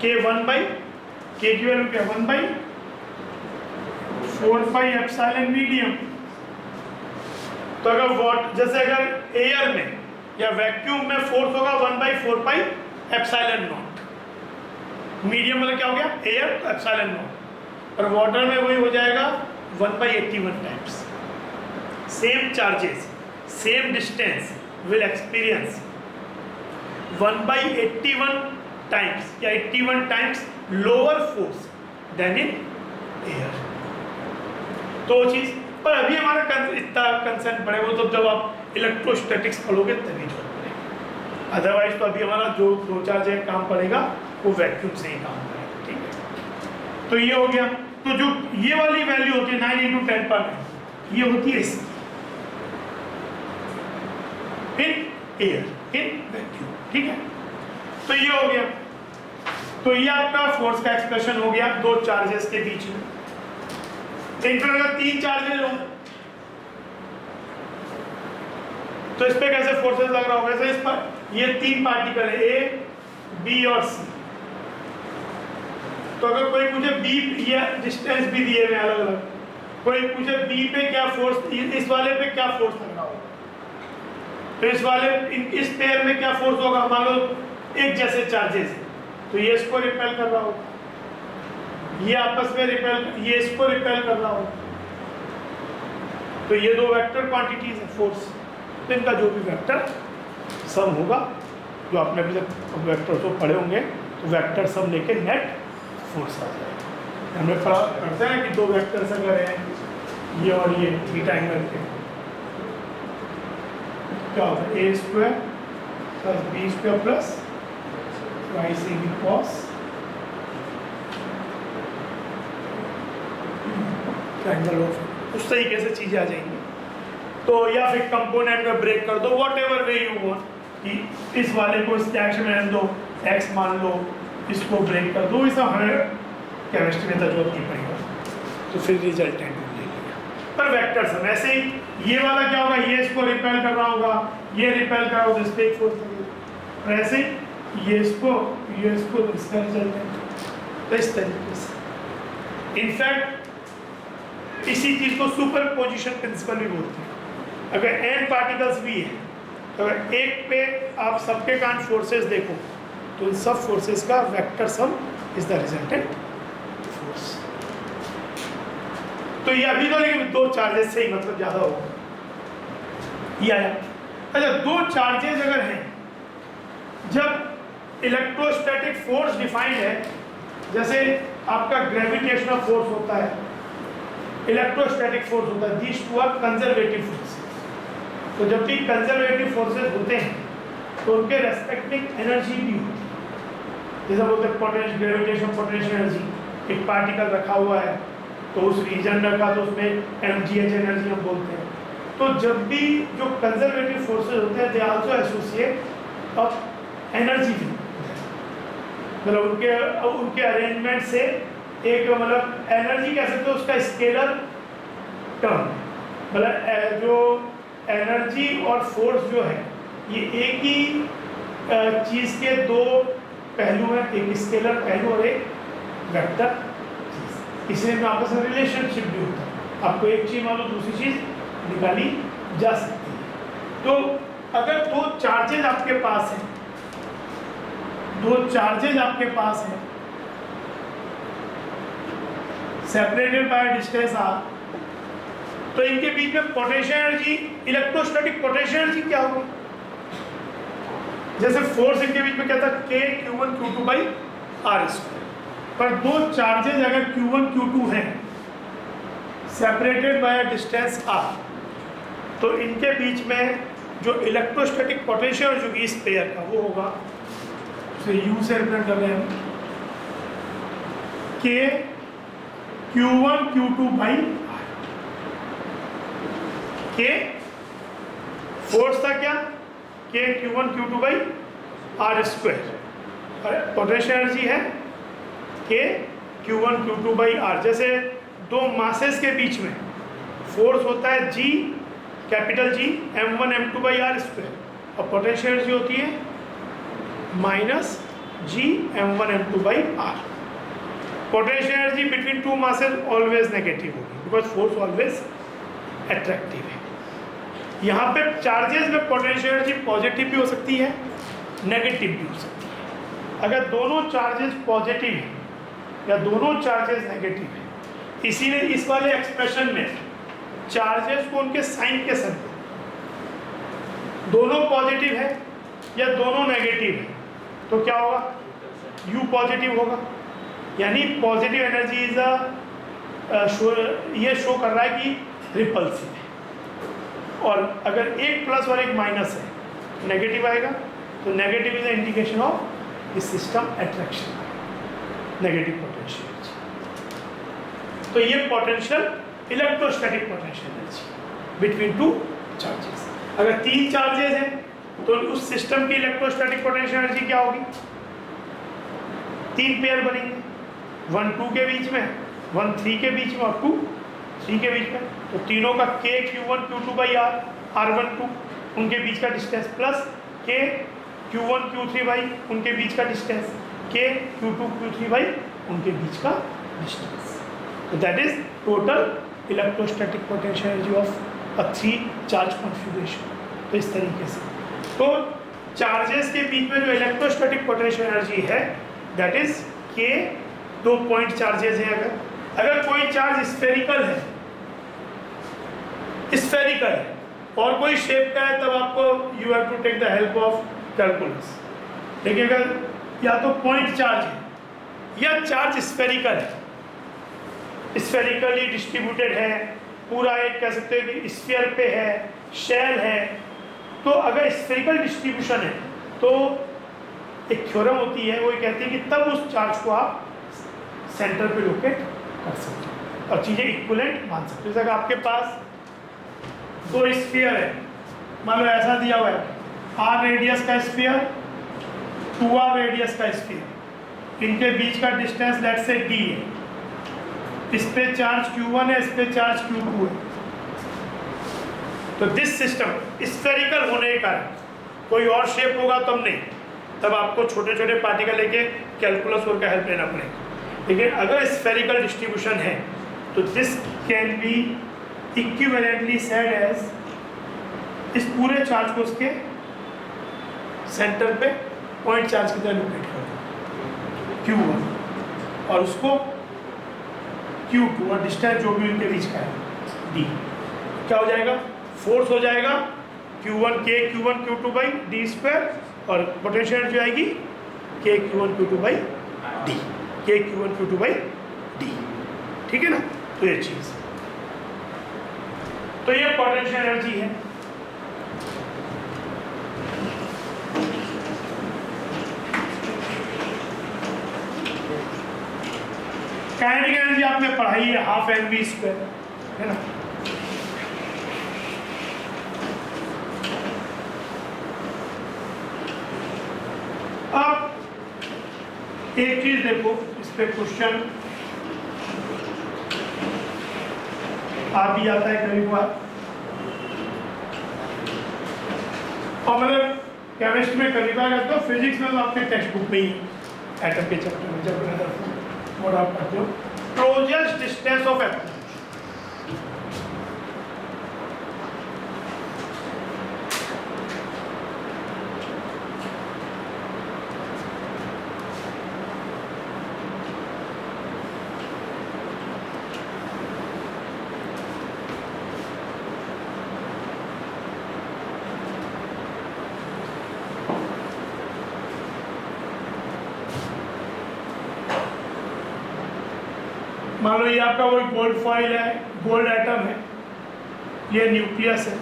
K 1/4 के की वैल्यू क्या 1/4πε मीडियम। तो अगर जैसे अगर एयर में या वैक्यूम में फोर्स होगा 1/4πε0, मीडियम मतलब क्या हो गया एयर तो ε0, और वाटर में वही हो जाएगा 1/81 times. Same charges same distance will experience 1/81 times या 81 times lower force than in air. तो वो चीज पर अभी हमारा इतना कंसर्न पड़े वो तो जब आप इलेक्ट्रोस्टैटिक्स पढ़ोगे तभी जो पड़ेगा, अदरवाइज तो अभी हमारा जो 2-4 जगह काम पड़ेगा वो वैक्यूम से ही काम करेगा। ठीक है, तो ये हो गया। तो जो ये वाली वैल्यू होती है 9 × 10⁻⁹, ये होती है इसकी इन एयर इन वैक्यूम। ठीक है, तो ये हो गया। तो ये आपका फोर्स का एक्सप्रेशन हो गया दो चार्जेस के बीच में। इन पर अगर 3 चार्जेस हो तो इस पे कैसे फोर्सेस लग रहा होगा? जैसे इस पर ये 3 पार्टिकल है ए बी और सी। तो अगर कोई मुझे बी या डिस्टेंस भी दिए हुए अलग अलग, कोई मुझे बी पे क्या फोर्स, इस वाले पे क्या फोर्स लग रहा होगा, तो इस वाले इस पेयर में क्या फोर्स होगा? मान लो एक जैसे चार्जेस है तो ये इसको रिपेल कर रहा होगा, ये आपस में रिपेल, ये इसको रिपेल कर रहा होगा। तो ये दो वेक्टर क्वांटिटीज है फोर्स, तो इनका जो भी वेक्टर सम होगा, जो आपने अभी तक वेक्टर तो पढ़े होंगे, तो वेक्टर सम लेके नेट फोर्स आ जाएगा। हमें पढ़ा करते हैं कि दो वेक्टर्स अगर हैं ये और ये थीटा एंगल के, क्या होगा a² + b² + yc cos triangle of, उस तरीके से चीजें आ जाएंगी। तो या फिर कंपोनेंट में ब्रेक कर दो, what ever way you want, कि इस वाले को इस डायरेक्शन में रहने दो, x मान लो, इसको ब्रेक कर दो, ऐसा हमें केमिस्ट्री में जरूरत नहीं पड़ेगा, तो फिर रिजल्टेंट ले लिया। पर वेक्टर सम ऐसे ही, ये वाला क्या होगा, ये इसको रिपेल कर रहा होगा, ये रिपेल कर रहा होगा, इस पे एक फोर्स लगेगा, और ऐसे ये इसको इसका रिजल्टेंट। तो इस तरीके से इनफैक्ट इसी चीज को सुपरपोजिशन प्रिंसिपल भी बोलते हैं। अगर n पार्टिकल्स भी है तो अगर एक पे आप सबके कारण फोर्सेस देखो तो इन सब फोर्सेस का vector sum is the resultant force. तो ये अभी तो लेकिन दो चार्जेस से ही मतलब ज्यादा होगा ये आया। अच्छा, दो चार्जेस अगर हैं, जब इलेक्ट्रोस्टैटिक फोर्स डिफाइंड है, जैसे आपका ग्रेविटेशनल फोर्स होता है, इलेक्ट्रोस्टैटिक फोर्स होता है, these two are conservative forces. तो जब भी कंजर्वेटिव फोर्सेस होते हैं तो उनके रेस्पेक्टिव एनर्जी भी होती है, जैसा बोलते हैं पोटेंशियल, ग्रेविटेशन पोटेंशियल एनर्जी। एक पार्टिकल रखा हुआ है तो उस रीजन रखा तो उसमें mgh एनर्जी हम बोलते हैं। तो जब भी जो कंजर्वेटिव फोर्सेस होते हैं they also associate of energy भी, मतलब उनके अरेंजमेंट से एक मतलब एनर्जी कह सकते हो उसका स्केलर टर्म, मतलब जो एनर्जी और फोर्स जो है ये एक ही चीज़ के दो पहलू हैं, एक स्केलर पहलू और एक वेक्टर चीज़, इसलिए में आपस में रिलेशनशिप भी होता है। आपको एक चीज़ मान लो दूसरी चीज़ निकाली जा सकती है। तो अगर दो चार्जेज आपके पास हैं, सेपरेटेड बाय डिस्टेंस r, तो इनके बीच में potential energy, electrostatic potential energy क्या होगी? जैसे फोर्स इनके बीच में क्या था, K(Q1 Q2/r²। पर दो चार्जेज अगर Q1 Q2 हैं सेपरेटेड बाय डिस्टेंस r, तो इनके बीच में जो इलेक्ट्रोस्टैटिक पोटेंशियल जो इस पेयर का वो होगा, उसे U से रिप्रेजेंट कर रहे हैं, K(Q1 Q2/r). K फोर्स था क्या, K(Q1 Q2/r², पोटेंशियल एनर्जी है K(Q1 Q2/r). जैसे दो मासेस के बीच में फोर्स होता है G, capital G, m1 m2/r², और पोटेंशियल एनर्जी होती है -G m1 m2/r। Potential energy between two masses always negative होगी, बिकॉज फोर्स ऑलवेज अट्रैक्टिव है। यहाँ पे चार्जेस में पोटेंशियल एनर्जी पॉजिटिव भी हो सकती है, नेगेटिव भी हो सकती है। अगर दोनों चार्जेस पॉजिटिव हैं या दोनों चार्जेस नेगेटिव हैं, इसीलिए इस वाले एक्सप्रेशन में चार्जेस को उनके साइन के संग दोनों पॉजिटिव है या दोनों नेगेटिव है तो क्या होगा, U पॉजिटिव होगा, यानी पॉजिटिव एनर्जी इज ये शो कर रहा है कि रिपल्सिव है। और अगर एक प्लस और एक माइनस है, नेगेटिव आएगा, तो negative is the indication of this system attraction, negative potential energy. तो ये potential electrostatic potential energy between two charges. अगर तीन चार्जेस हैं तो उस सिस्टम की इलेक्ट्रोस्टैटिक पोटेंशियल एनर्जी क्या होगी, तीन पेयर बनेंगे, 1 2 के बीच में, 1 3 के बीच में और 2 3 के बीच में, तो तीनों का k q1 q2 by r r1 2 उनके बीच का distance plus k q1 q3 by उनके बीच का distance k q2 q3 by उनके बीच का डिस्टेंस। तो that is total electrostatic potential energy of a 3 charge configuration. तो इस तरीके से तो चार्जेस के बीच में जो इलेक्ट्रोस्टैटिक पोटेंशियल एनर्जी है that is k, 2 point charges हैं। अगर कोई चार्ज स्फेरिकल है और कोई शेप का है, तब आपको you have to take the help of calculus. देखिए अगर या तो पॉइंट चार्ज है या चार्ज स्फेरिकल है, स्फेरिकली डिस्ट्रीब्यूटेड है, पूरा एक कह सकते हैं कि स्फीयर पे है, शेल है, तो अगर स्फेरिकल डिस्ट्रीब्यूशन है तो एक थ्योरम होती है, वो ये कहती है कि तब उस चार्ज को आप सेंटर पे लोकेट कर सकते हो और चीज़ें इक्विवेलेंट मान सकते हो। जैसे आपके पास दो स्फीयर है, मान लो ऐसा दिया हुआ है, r रेडियस का स्फीयर, 2r रेडियस का स्फीयर, इनके बीच का डिस्टेंस लेट्स से d है, इस पे चार्ज q1 है, इस पे चार्ज q2 है। तो दिस सिस्टम स्फेरिकल होने के कारण, कोई और शेप होगा तब नहीं, तब आपको छोटे छोटे पार्टिकल लेके कैलकुलस और का हेल्प लेना पड़ेगा। लेकिन अगर स्फेरिकल डिस्ट्रीब्यूशन है तो this can be equivalently said as इस पूरे चार्ज को उसके सेंटर पे पॉइंट चार्ज की तरह लोकेट कर दो q1 और उसको q2 और डिस्टेंस जो भी उनके बीच का है d, क्या हो जाएगा, फोर्स हो जाएगा q1 k q1 q2 by D square और पोटेंशियल एनर्जी आएगी k q1 q2 by D, k q1 q2 by D. ठीक है ना, तो ये चीज़, तो ये पोटेंशियल एनर्जी है। काइनेटिक एनर्जी आपने पढ़ाई है, हाफ mv स्क्वायर, है ना। अब एक चीज देखो, इस पे क्वेश्चन आ भी जाता है कभी बार, और मतलब केमिस्ट्री में कभी बार तो फिजिक्स में तो आपके टेक्स्ट बुक में ही एटम के चैप्टर में जब मोड आप पढ़ते हो, क्लोजेस्ट डिस्टेंस ऑफ एटम, मान लो ये आपका वो गोल्ड फॉइल है, गोल्ड एटम है, ये न्यूक्लियस है,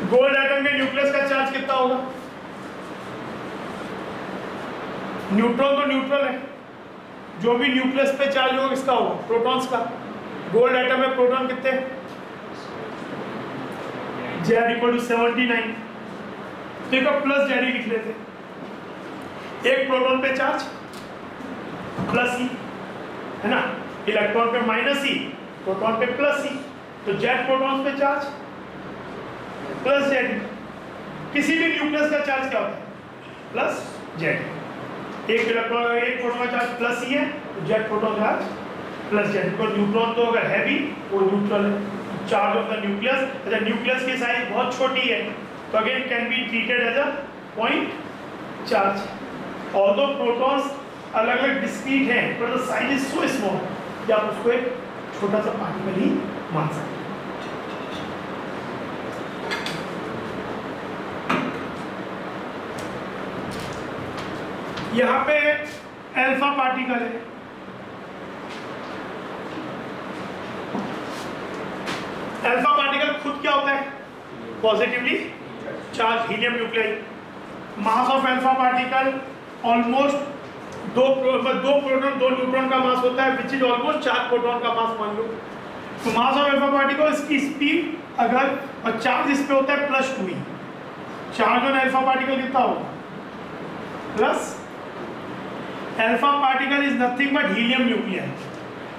गोल्ड एटम के न्यूक्लियस का चार्ज कितना होगा, न्यूट्रॉन तो न्यूट्रल है, जो भी न्यूक्लियस पे चार्ज होगा किसका होगा, प्रोटॉन्स का। गोल्ड एटम में प्रोटॉन कितने, Z = 79, देखो प्लस जेडी लिख लेते, एक प्रोटॉन पे चार्ज प्लस ई, है ना, इलेक्ट्रॉन पे माइनस ई, प्रोटॉन पे प्लस ई, तो जेड प्रोटॉन्स पे चार्ज प्लस जेड। किसी भी न्यूक्लियस का चार्ज क्या होता है? Plus Z. एक इलेक्ट्रॉन एक प्रोटॉन का चार्ज प्लस ही है तो Z proton charge plus Z. Because neutron तो अगर हैवी वो न्यूट्रल है। चार्ज ऑफ द न्यूक्लियस, अच्छा न्यूक्लियस की साइज बहुत छोटी है तो again can be treated as a point charge. Although protons अलग अलग डिस्क्रीट हैं पर the size is so small कि आप उसको एक छोटा सा पार्टिकल ही मान सकते हैं। यहाँ पे अल्फा पार्टिकल है। अल्फा पार्टिकल खुद क्या होता है? Positively charge helium nuclei. Mass of alpha particle almost दो प्रोटॉन दो न्यूट्रॉन का मास होता है विच इज ऑलमोस्ट 4 प्रोटॉन का मास मान लो। तो मास ऑफ अल्फा पार्टिकल इसकी स्पीड अगर और चार्ज इस पे होता है +2 ही। चार्ज ऑन अल्फा पार्टिकल कितना होगा? Plus alpha particle is nothing but helium nuclei.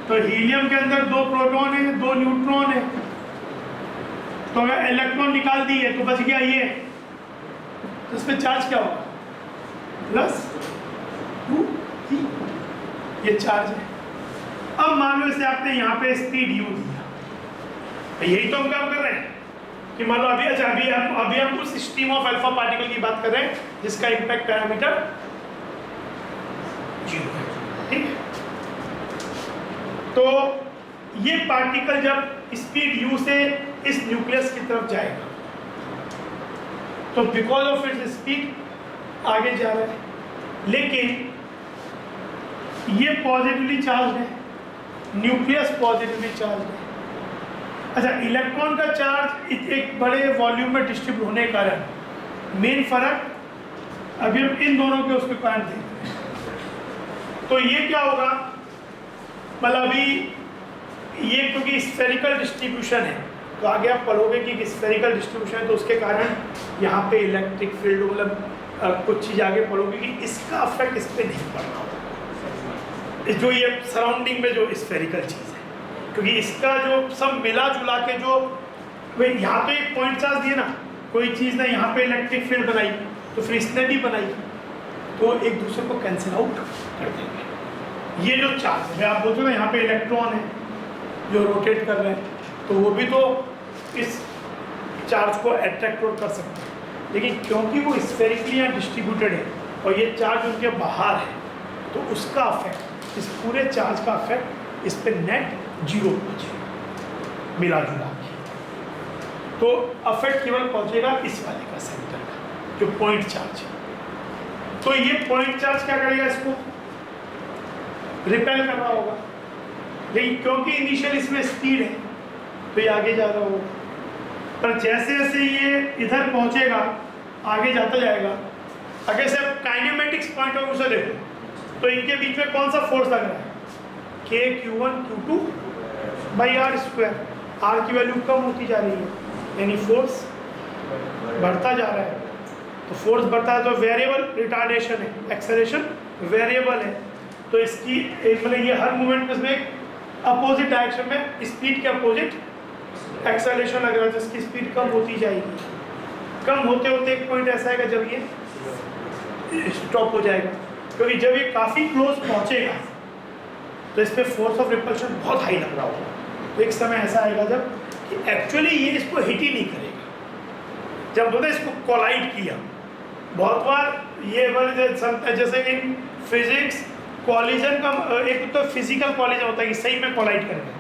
तो हीलियम के अंदर 2 प्रोटॉन है 2 न्यूट्रॉन है तो अगर इलेक्ट्रॉन निकाल दिए तो बच गया ये। तो इस पे चार्ज क्या होगा? +2 ये चार्ज है। अब मान लो इसे आपने यहाँ पे स्पीड u दिया, यही तो हम काम कर रहे हैं कि मान लो अभी अच्छा अभी हम उस स्ट्रीम ऑफ अल्फा पार्टिकल की बात कर रहे हैं जिसका इम्पैक्ट पैरामीटर 0 है, ठीक है। तो ये पार्टिकल जब स्पीड u से इस न्यूक्लियस की तरफ जाएगा तो बिकॉज ऑफ इट्स स्पीड आगे जा रहा है, लेकिन ये पॉजिटिवली चार्ज है, न्यूक्लियस पॉजिटिवली चार्ज है। अच्छा इलेक्ट्रॉन का चार्ज एक बड़े वॉल्यूम में डिस्ट्रीब्यूट होने के कारण मेन फर्क अभी हम इन दोनों के उसके कारण देखते हैं। तो ये क्या होगा, मतलब अभी ये क्योंकि स्फेरिकल डिस्ट्रीब्यूशन है तो आगे आप पढ़ोगे कि स्फेरिकल डिस्ट्रीब्यूशन है तो उसके कारण यहाँ पे इलेक्ट्रिक फील्ड मतलब कुछ चीज़ आगे पढ़ोगे कि इसका अफेक्ट इस पर नहीं पड़ रहा होगा जो ये सराउंडिंग में जो स्फेरिकल चीज़ है, क्योंकि इसका जो सब मिला जुला के जो यहाँ तो एक पॉइंट चार्ज दिए ना, कोई चीज़ ना यहाँ पे इलेक्ट्रिक फील्ड बनाई तो फिर इसने भी बनाई तो एक दूसरे को कैंसिल आउट कर देंगे। ये जो चार्ज है आप बोलते हो ना यहाँ पे इलेक्ट्रॉन है जो रोटेट कर रहे हैं तो वो भी तो इस चार्ज को अट्रैक्ट कर सकते हैं, लेकिन क्योंकि वो स्फेरिकली यहाँ डिस्ट्रीब्यूटेड है और ये चार्ज उनके बाहर है तो उसका अफेक्ट इस पूरे चार्ज का अफेक्ट इस पे नेट 0 पहुँचेगा मिला जुला के। तो अफेक्ट केवल पहुँचेगा इस वाले का सेंटर का जो पॉइंट चार्ज है। तो ये पॉइंट चार्ज क्या करेगा, इसको रिपेल कर रहा होगा, लेकिन क्योंकि इनिशियल इसमें स्पीड है तो ये आगे जा रहा होगा, पर जैसे जैसे ये इधर पहुंचेगा आगे जाता जाएगा। अगर से काइनेमेटिक्स पॉइंट ऑफ व्यू से देखो तो इनके बीच में कौन सा फोर्स लग रहा है, K(Q1Q2)/r²। r की वैल्यू कम होती जा रही है यानी फोर्स बढ़ता जा रहा है। तो फोर्स बढ़ता है तो वेरिएबल रिटार्डेशन है, एक्सेलरेशन वेरिएबल है। तो इसकी मतलब ये हर मूवमेंट में इसमें अपोजिट डायरेक्शन में स्पीड के अपोजिट एक्सेलरेशन लग रहा है, जिसकी स्पीड कम होती जाएगी। कम होते होते एक पॉइंट ऐसा आएगा जब ये स्टॉप हो जाएगा, क्योंकि जब ये काफ़ी क्लोज पहुंचेगा तो इस पर फोर्स ऑफ रिपल्शन बहुत हाई लग रहा होगा। तो एक समय ऐसा आएगा जब कि एक्चुअली ये इसको हिट ही नहीं करेगा। जब बोलते इसको कोलाइड किया, बहुत बार ये जैसे इन फिजिक्स कॉलिजन का एक तो फिजिकल कॉलिजन होता है कि सही में कोलाइड करेगा,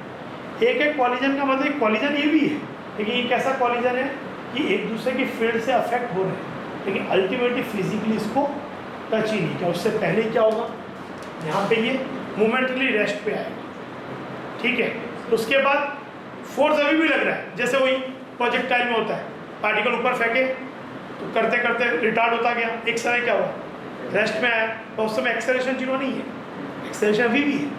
एक कॉलिजन का मतलब कॉलिजन ये भी है, लेकिन ये कैसा कॉलिजन है कि एक दूसरे की फील्ड से अफेक्ट हो रहे हैं लेकिन अल्टीमेटली फिजिकली इसको टच ही नहीं किया। उससे पहले क्या होगा, यहाँ पे ये मोमेंटली रेस्ट पे आएगा, ठीक है। तो उसके बाद फोर्स अभी भी लग रहा है जैसे वही प्रोजेक्टाइल में होता है, पार्टिकल ऊपर फेंके तो करते करते रिटार्ड होता गया, एक समय क्या हुआ रेस्ट में आया और उस समय एक्सेलरेशन 0 नहीं है, एक्सेलरेशन अभी भी है,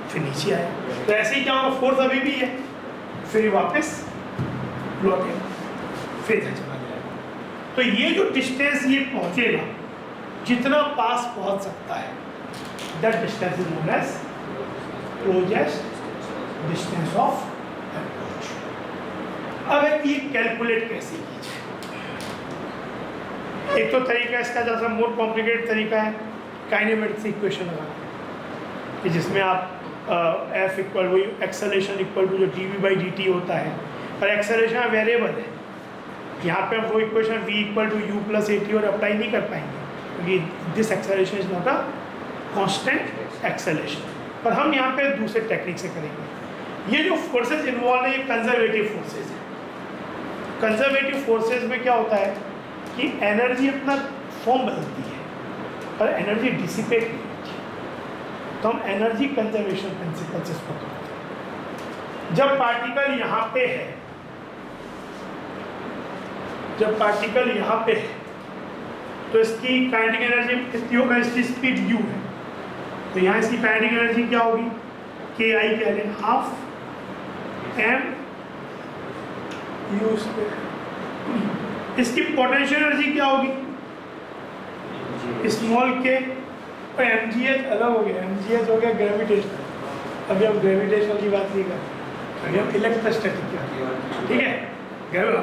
फिर नीचे आया। तो ऐसे ही क्या होगा, फोर्स अभी भी है फिर वापस लौटेगा फिर इधर चला जाएगा। तो ये जो डिस्टेंस ये पहुँचेगा, जितना पास पहुँच सकता है that distance is known as closest distance of approach. अब ये कैलकुलेट कैसे कीजिए। एक तो तरीका इसका जैसा मोर कॉम्प्लिकेटेड तरीका है काइनेमेटिक्स इक्वेशन लगाना, कि जिसमें आप एफ इक्वल वही एक्सेलरेशन इक्वल टू जो dv/dt होता है, और एक्सेलरेशन वेरिएबल है। यहाँ पे हम वो equation v equal to u plus at और अप्लाई नहीं कर पाएंगे, क्योंकि this acceleration is not a constant acceleration. पर हम यहाँ पे दूसरे टेक्निक से करेंगे। ये जो फोर्सेज इन्वॉल्व है ये कंजर्वेटिव फोर्सेज है। कंजर्वेटिव फोर्सेज में क्या होता है कि एनर्जी अपना फॉर्म बदलती है पर एनर्जी डिसिपेट नहीं होती, तो हम एनर्जी कंजर्वेशन प्रिंसिपल से इसको करते हैं। जब पार्टिकल यहाँ पे है, तो इसकी काइनेटिक एनर्जी कितनी होगा, इसकी स्पीड u है, तो यहाँ इसकी काइनेटिक एनर्जी क्या होगी, ki कह लें, हाफ m u स्क्वायर। इसकी पोटेंशियल एनर्जी क्या होगी, स्मॉल के, और mgh अलग हो गया, mgh हो गया ग्रेविटेशनल। अभी हम ग्रेविटेशनल की बात नहीं कर रहे, अभी हम इलेक्ट्रोस्टैटिक की बात, ठीक है।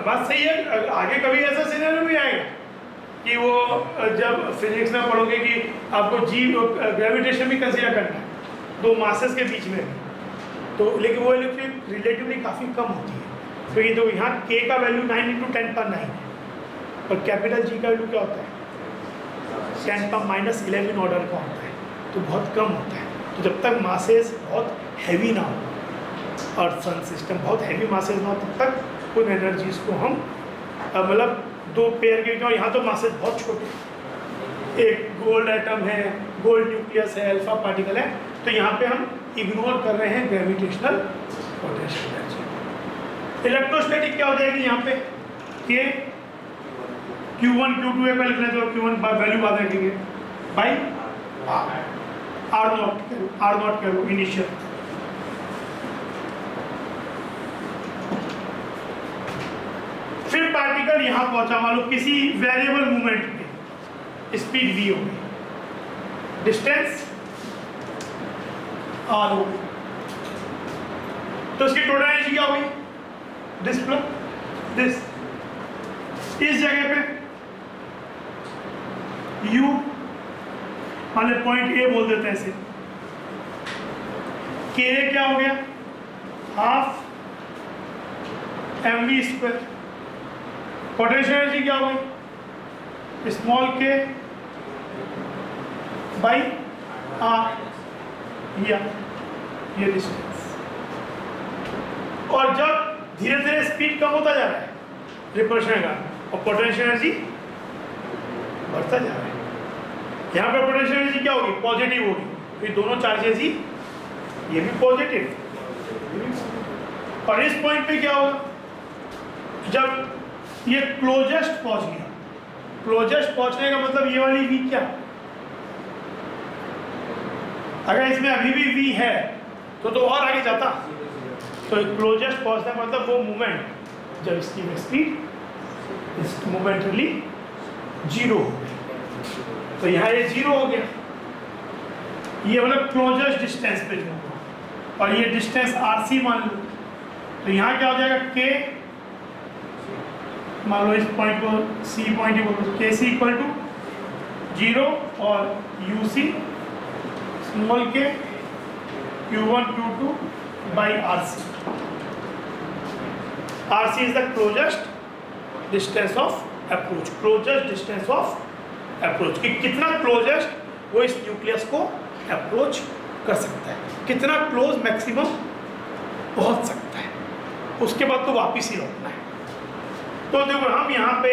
बात सही है। आगे कभी ऐसा सिनेरियो भी आएगा कि वो जब फिजिक्स में पढ़ोगे कि आपको ग्रेविटेशन भी कंसीडर करना है दो मासेस के बीच में, तो लेकिन वो रिलेटिवली काफ़ी कम होती है, क्योंकि तो यहाँ k का वैल्यू 9 × 10⁻9 है, और कैपिटल G का वैल्यू क्या होता है 10⁻−11 ऑर्डर का होता है, तो बहुत कम होता है। तो जब तक मासेस बहुत हैवी ना हो और सन सिस्टम बहुत हैवी मासेस ना हो, तब तक उन एनर्जीज को हम मतलब दो पेयर के बीच, यहाँ तो मासेस बहुत छोटे, एक गोल्ड एटम है, गोल्ड न्यूक्लियस है, अल्फा पार्टिकल है, तो यहाँ पे हम इग्नोर कर रहे हैं ग्रेविटेशनल पोटेंशियल एनर्जी। इलेक्ट्रोस्टैटिक क्या हो जाएगी यहाँ पे, कि Q1 Q2 एक लिख लेते हो, Q1 वैल्यू बाद रखेंगे बाई R0 करो इनिशियल। फिर पार्टिकल यहाँ पहुंचा, मान लो किसी वेरिएबल मूवमेंट पे स्पीड v हो गई, डिस्टेंस r हो गई, तो इसकी टोटल एनर्जी क्या होगी, दिस प्लस दिस। इस जगह पे u मान लो पॉइंट A बोल देते हैं इसे, k क्या हो गया half mv square. Potential energy क्या हो गई स्मॉल के बाई आर, ये डिस्टेंस। और जब धीरे धीरे स्पीड कम होता जा रहा है रिपल्शन का, और पोटेंशियल एनर्जी बढ़ता जा रहा है, यहाँ पे पोटेंशियल एनर्जी क्या होगी पॉजिटिव होगी, फिर दोनों चार्जेस ही, ये भी पॉजिटिव। और इस पॉइंट पे क्या होगा, जब ये क्लोजेस्ट पहुंच गया, क्लोजेस्ट पहुंचने का मतलब ये वाली v क्या, अगर इसमें अभी भी v है तो और आगे जाता, तो क्लोजेस्ट पहुंचने का मतलब वो मूवमेंट जब इसकी स्पीड मोमेंटली 0 हो गई, तो यहाँ ये 0 हो गया, ये मतलब क्लोजेस्ट डिस्टेंस पे जो, और ये डिस्टेंस rc मान लो, तो यहाँ क्या हो जाएगा k, मान लो इस पॉइंट को C पॉइंट ही बोलो, KC इक्वल टू 0 और UC स्मॉल के Q1 Q2 by RC। RC is the closest distance of approach, closest distance of approach, कि कितना क्लोजेस्ट वो इस न्यूक्लियस को अप्रोच कर सकता है, कितना क्लोज मैक्सिमम पहुंच सकता है, उसके बाद तो वापिस ही लौटना है। तो देखो हम यहाँ पे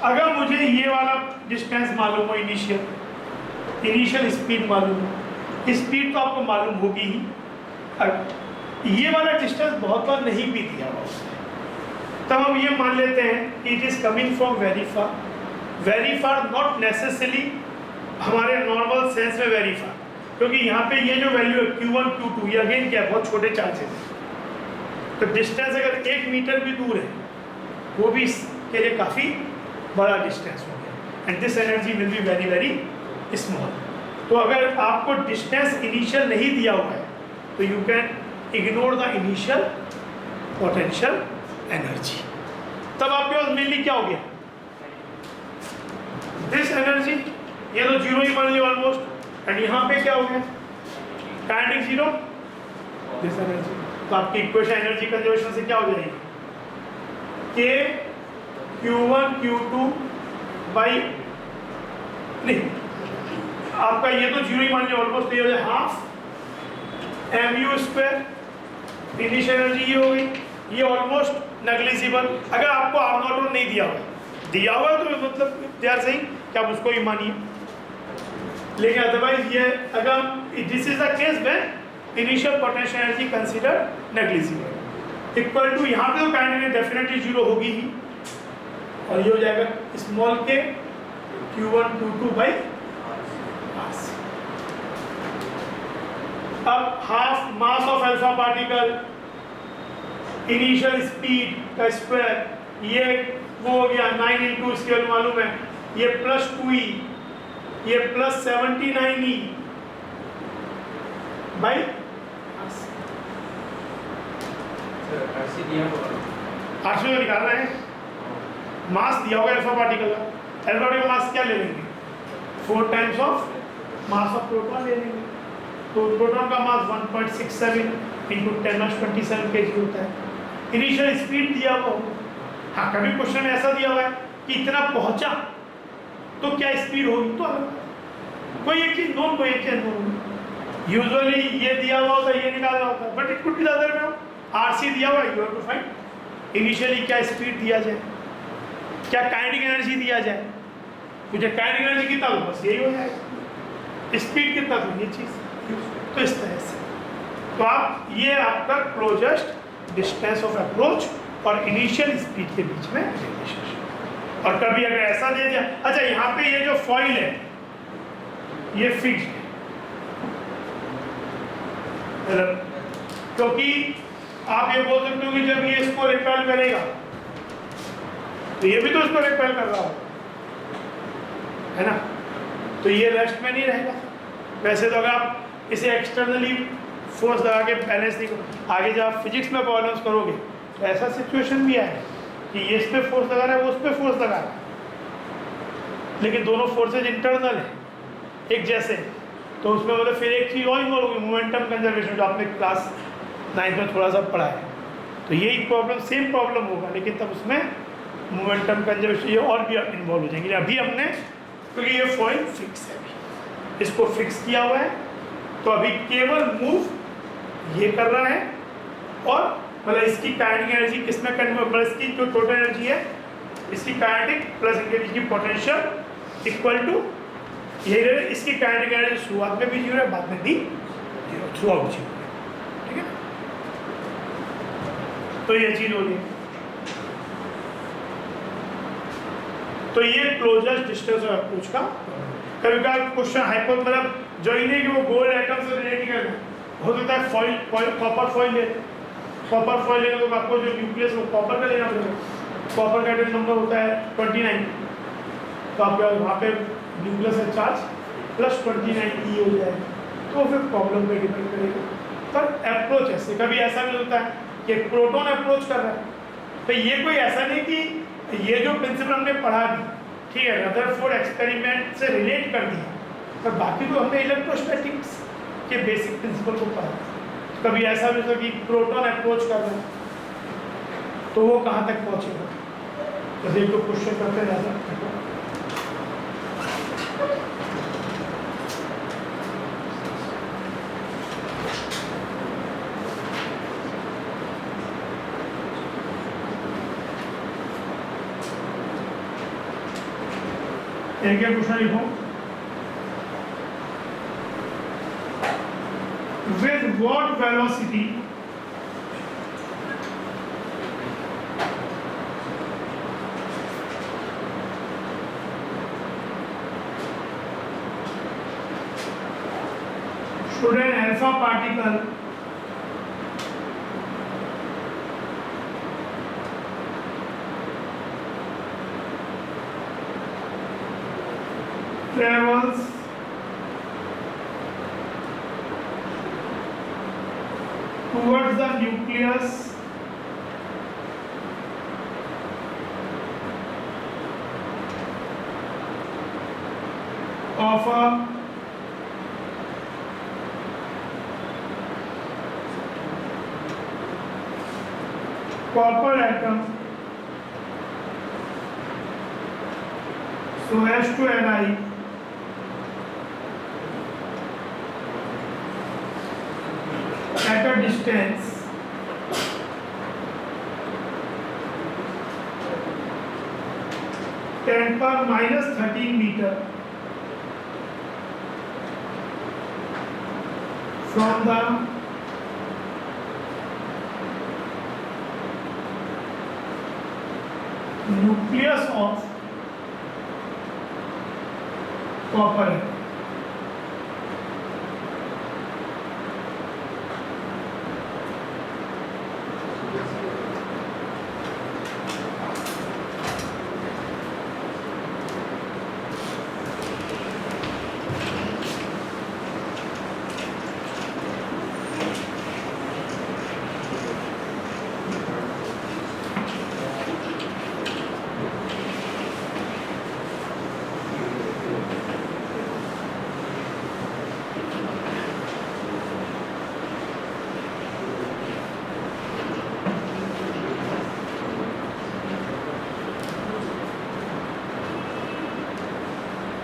अगर मुझे ये वाला डिस्टेंस मालूम हो, इनिशियल स्पीड मालूम हो, स्पीड तो आपको मालूम होगी ही, ये वाला डिस्टेंस बहुत बार नहीं भी दिया हुआ उसने, तब हम ये मान लेते हैं कि it is coming from very far, not necessary हमारे नॉर्मल सेंस में वेरी फार, क्योंकि यहाँ पे ये जो वैल्यू है Q1 Q2 ये अगेन क्या है बहुत छोटे चार्जेस है, तो डिस्टेंस अगर 1 मीटर भी दूर है वो भी इसके लिए काफ़ी बड़ा डिस्टेंस हो गया, and this energy will be very very small. तो अगर आपको डिस्टेंस इनिशियल नहीं दिया हुआ है तो you can ignore the initial potential energy. तब आपके पास मेनली क्या हो गया, दिस एनर्जी, ये तो जीरो ही मान लिया ऑलमोस्ट, एंड यहाँ पे क्या हो गया काइनेटिक जीरो, दिस एनर्जी। तो आपकी इक्वेशन एनर्जी कंजर्वेशन से क्या हो जाएगी, के Q1 Q2 बाई, नहीं आपका ये तो जीरो ही मान लिया ऑलमोस्ट, ये हो जाए half mu square, initial energy ये हो गई, ये ऑलमोस्ट नेग्लिजिबल। अगर आपको आर नॉट नहीं दिया हुआ तो मतलब दे आर सेइंग कि आप उसको ही मानिए, लेकिन अदरवाइज ये अगर this is the case when initial potential energy consider negligible equal to, यहाँ पे तो काइनेटिक डेफिनेटली जीरो होगी ही, और ये हो जाएगा स्मॉल के Q1 Q2 बाई R। अब half mass of alpha particle, initial speed का स्क्वायर, ये वो हो गया 9 इंटू इसके वैल्यू मालूम है, ये प्लस 2e, ये प्लस 79e बाई आरसी में निकालना है, मास दिया होगा अल्फा पार्टिकल का, अल्फा पार्टिकल मास क्या ले लेंगे 4 times of mass of proton ले लेंगे, तो प्रोटॉन का मास 1.67 इंटू 10⁻27 kg होता है। इनिशियल स्पीड दिया हुआ, हाँ कभी क्वेश्चन में ऐसा दिया हुआ है कि इतना पहुंचा तो क्या स्पीड होगी, तो कोई एक चीज नोन, कोई एक चीज नोन, यूजुअली ये दिया हुआ होता है, ये निकालना होता है, but it could be the other way, RC दिया हुआ है, you have to find initially क्या स्पीड दिया जाए, क्या काइनेटिक एनर्जी दिया जाए, मुझे काइनेटिक एनर्जी कितना हो बस यही हो जाएगा, स्पीड कितना तो ये चीज़, तो इस तरह से तो आप ये आपका क्लोजेस्ट डिस्टेंस ऑफ अप्रोच और इनिशियल स्पीड के बीच में रिलेशनशिप। और कभी अगर ऐसा दे दिया, अच्छा यहाँ पे ये जो फॉइल है ये फिक्स्ड है, क्योंकि आप ये बोल सकते हो कि जब ये इसको रिपेल करेगा तो ये भी तो इसको रिपेल कर रहा हो, है ना, तो ये रेस्ट में नहीं रहेगा। वैसे तो अगर आप इसे एक्सटर्नली फोर्स लगा के बैलेंस नहीं करो, आगे जब आप फिजिक्स में प्रॉब्लम्स करोगे तो ऐसा सिचुएशन भी आए कि ये इस पे फोर्स लगा रहा है, वो उस पे फोर्स लगा रहा है, लेकिन दोनों फोर्सेज इंटरनल है एक जैसे, तो उसमें मतलब फिर एक चीज़ और इन्वॉल्व होगी, मोमेंटम कंजर्वेशन, जो आपने क्लास 9 में थोड़ा सा पढ़ा है, तो यही प्रॉब्लम सेम प्रॉब्लम होगा, लेकिन तब उसमें मोमेंटम कंजर्वेशन ये और भी इन्वॉल्व हो जाएंगे। अभी हमने क्योंकि ये फॉइल फिक्स है, अभी इसको फिक्स किया हुआ है, तो अभी केवल मूव ये कर रहा है, और मतलब इसकी काइनेटिक एनर्जी किसमें कन्वर्ट, मतलब इसकी जो टोटल एनर्जी है इसकी काइनेटिक प्लस इनके बीच की पोटेंशियल इक्वल टू यही रहे, इसकी काइनेटिक एनर्जी शुरुआत में भी जीरो है, बाद में भी जीरो, थ्रू आउट जीरो, ठीक है। तो ये चीज हो रही है, तो ये क्लोजेस्ट डिस्टेंस ऑफ अप्रोच का कभी कभी क्वेश्चन हाइपो, मतलब जो ही नहीं कि वो गोल्ड एटम से रिलेट करना हो सकता है, फॉइल कॉपर फॉइल ले, कॉपर फॉइल लेने तो आपको जो न्यूक्लियस वो कॉपर का लेना पड़ेगा, कॉपर का एटम नंबर होता है 29, तो आप वहाँ पे न्यूक्लियस है चार्ज प्लस 29e हो जाएगा, तो फिर प्रॉब्लम पे डिपेंड करेगा। पर अप्रोच ऐसे कभी ऐसा भी होता है कि प्रोटॉन अप्रोच कर रहा है, तो ये कोई ऐसा नहीं कि ये जो प्रिंसिपल हमने पढ़ा भी ठीक है रदरफोर्ड एक्सपेरिमेंट से रिलेट कर दिया, पर बाकी तो हमने इलेक्ट्रोस्टैटिक्स के बेसिक प्रिंसिपल को पढ़ा। कभी ऐसा भी होता कि प्रोटॉन अप्रोच कर रहा है तो वो कहाँ तक पहुँचेगा, तो देखो क्वेश्चन करते ज़्यादा एक क्वेश्चन लिखो, with what velocity should an alpha particle travels towards the nucleus a copper atom so as to arrive at a distance (10⁻13 meter from the nucleus of copper atom.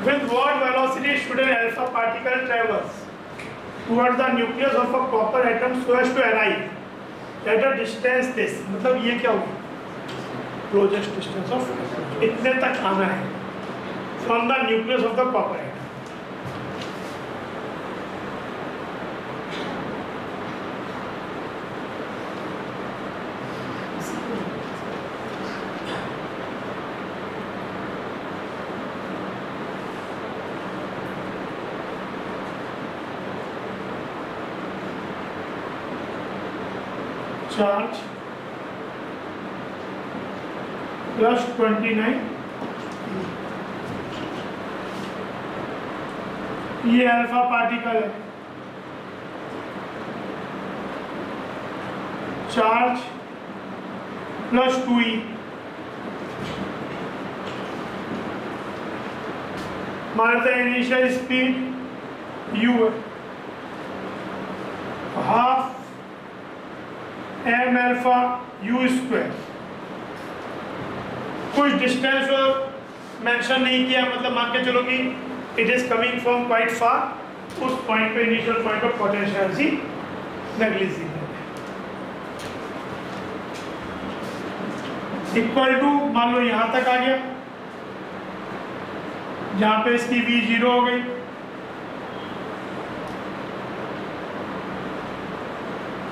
With what velocity should an alpha particle traverse towards the nucleus of a copper atom so as to arrive at a distance this? मतलब ये क्या होगा? Closest distance of इतने तक आना है from the nucleus of the copper atom. Charge plus 29, ये alpha particle है, चार्ज प्लस 2e, मानते हैं इनिशियल स्पीड u है, half m alpha u square. कुछ डिस्टेंस मेंशन नहीं किया, मतलब मान के चलो कि it is coming from quite far, उस पॉइंट पे इनिशियल पॉइंट पर potential energy negligible equal to, मान लो यहां तक आ गया, जहां पे इसकी v 0 हो गई,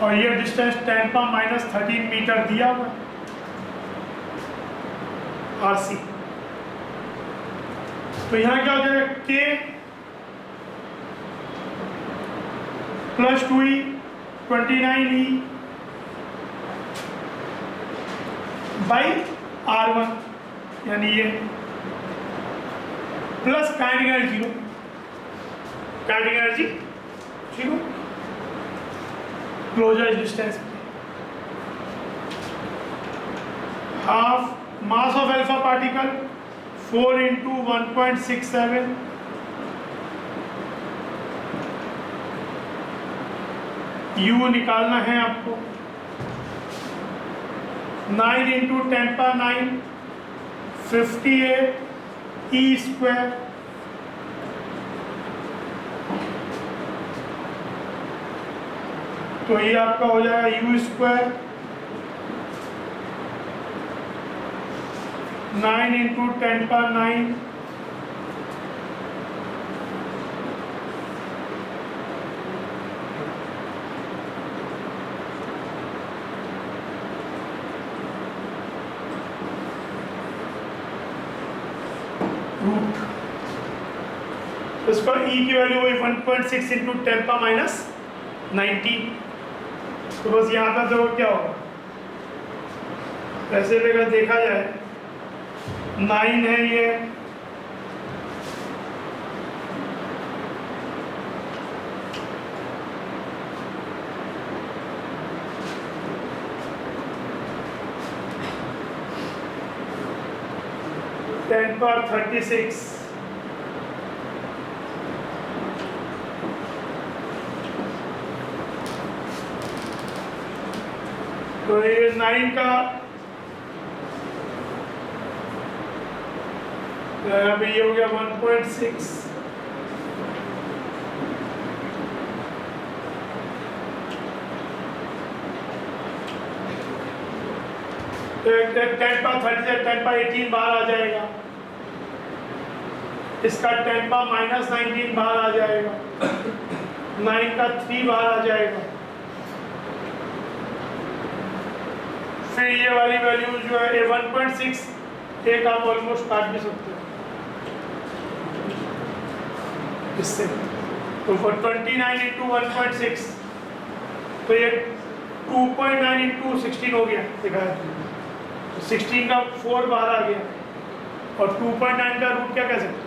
और ये डिस्टेंस 10⁻13 मीटर दिया हुआ RC। तो यहाँ क्या हो जाएगा, K plus 2e 29e by R1, यानी ये प्लस काइनेटिक एनर्जी, काइनेटिक एनर्जी ठीक हो, closer distance, half mass of alpha particle 4 into 1.67 U निकालना है आपको, 9 into 10⁻9 58 E स्क्वायर, तो ये आपका हो जाएगा u स्क्वायर 9 into 10⁻9 रूट, इसका e की वैल्यू हुई 1.6 into 10⁻90। तो बस यहाँ पर तो क्या होगा, ऐसे भी अगर देखा जाए 9 है ये, (10⁻36) तो ये 9 का अभी ये हो गया 1.6, तो 10^30 से 10^18 बाहर आ जाएगा, इसका 10^-19 बाहर आ जाएगा, 9 का 3 बाहर आ जाएगा। फिर ये वाली वैल्यू जो है 1.6 एक आप ऑलमोस्ट काट भी सकते हो इससे, तो 29 इंटू 1.6 तो ये 2.9 इंटू 16 हो गया, देखा है, 16 का 4 बाहर आ गया, और 2.9 का रूट क्या कह सकते हो,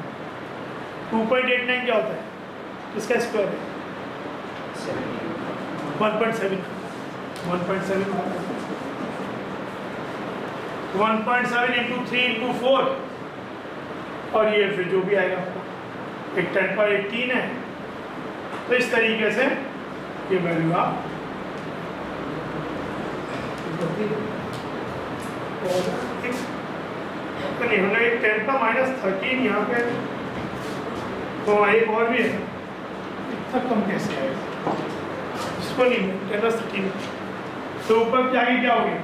2.89 क्या होता है, इसका स्क्वायर है 1.7 इंटू 3 इंटू 4, और ये फिर जो भी आएगा आपका एक 10/18 है। तो इस तरीके से ये वैल्यू आप नहीं होना, एक 10^-13 यहाँ पे, तो एक और भी है, इतना कम कैसे आएगा, इसको नहीं 10^13, तो ऊपर क्या आगे क्या हो गया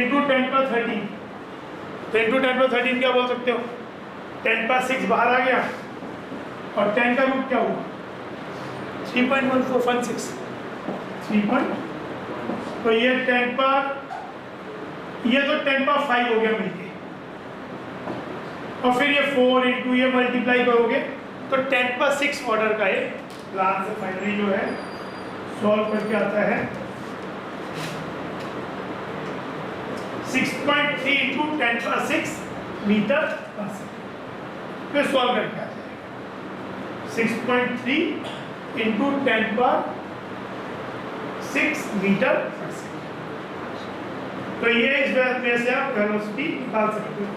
इंटू 10^13, तो इंटू 10^13 क्या बोल सकते हो, 10/6 बाहर आ गया, और 10 का रूट क्या हुआ 3.1416, 3. तो ये 10 ये तो 10/5 हो गया मिलके, और फिर ये 4 इंटू ये मल्टीप्लाई करोगे तो 10/6 ऑर्डर का ये आंसर फाइनली जो है सॉल्व करके आता है 6.3 इंटू 10/6 मीटर पर सेकेंड। फिर सॉल्व करके आ जाएगा 6.3 इंटू 10/6 मीटर पर सेकेंड। तो ये इस में से आप वेलोसिटी निकाल सकते हो।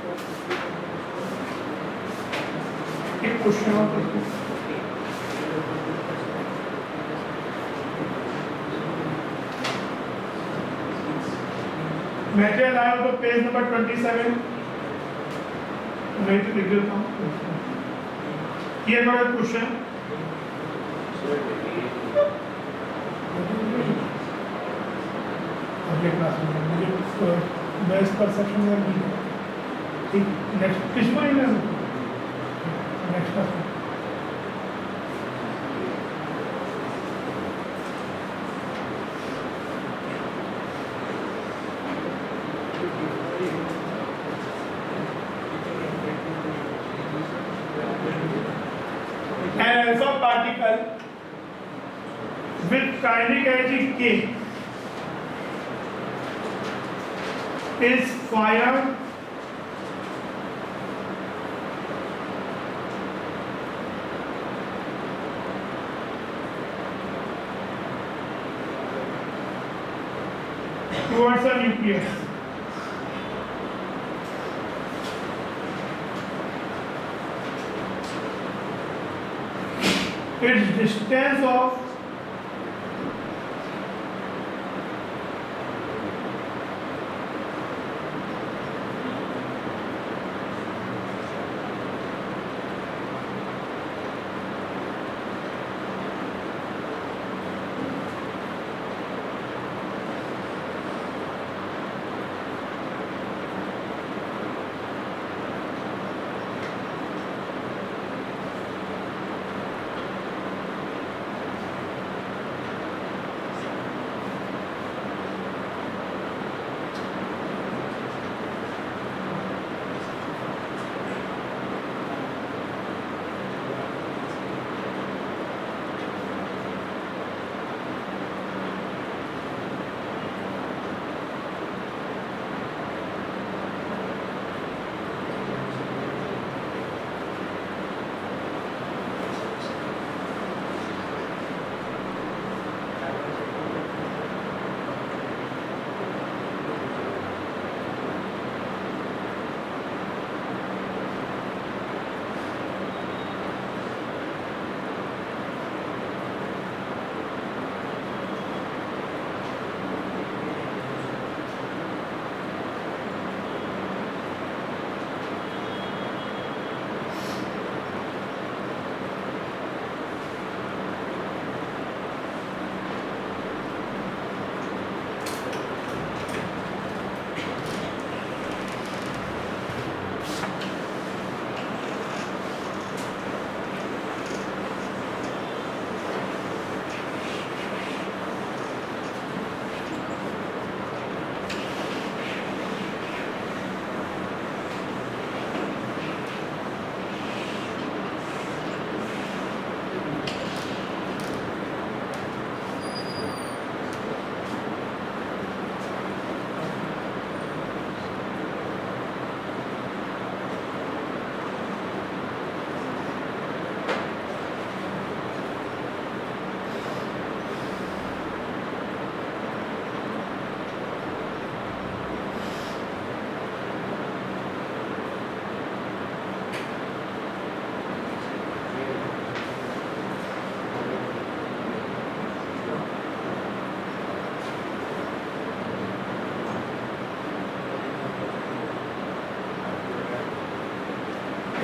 एक क्वेश्चन और देखो, मटेरियल आया तो पेज नंबर 27 नहीं तो लिख देता हूँ। ये हमारा क्वेश्चन अगले क्लास में मुझे बेस परसेप्शन में नहीं, ठीक, नेक्स्ट किसको नहीं लेना, नेक्स्ट क्लास में। An alpha particle with kinetic energy K is fired towards a nucleus. Its distance of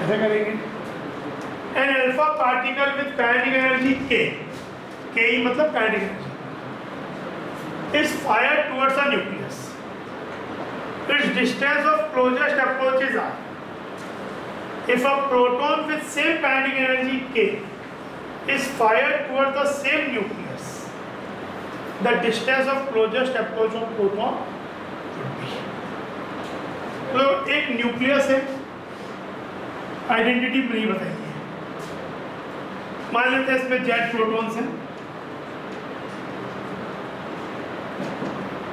ऐसे करेंगे, an alpha particle with kinetic energy के मतलब kinetic energy is fired towards the nucleus. Its distance of closest approaches are: if a proton with same kinetic energy k is fired towards the same nucleus, the distance of closest approach of proton would be. तो एक nucleus है, identity नहीं बताइए, मान लेते हैं इसमें Z protons हैं,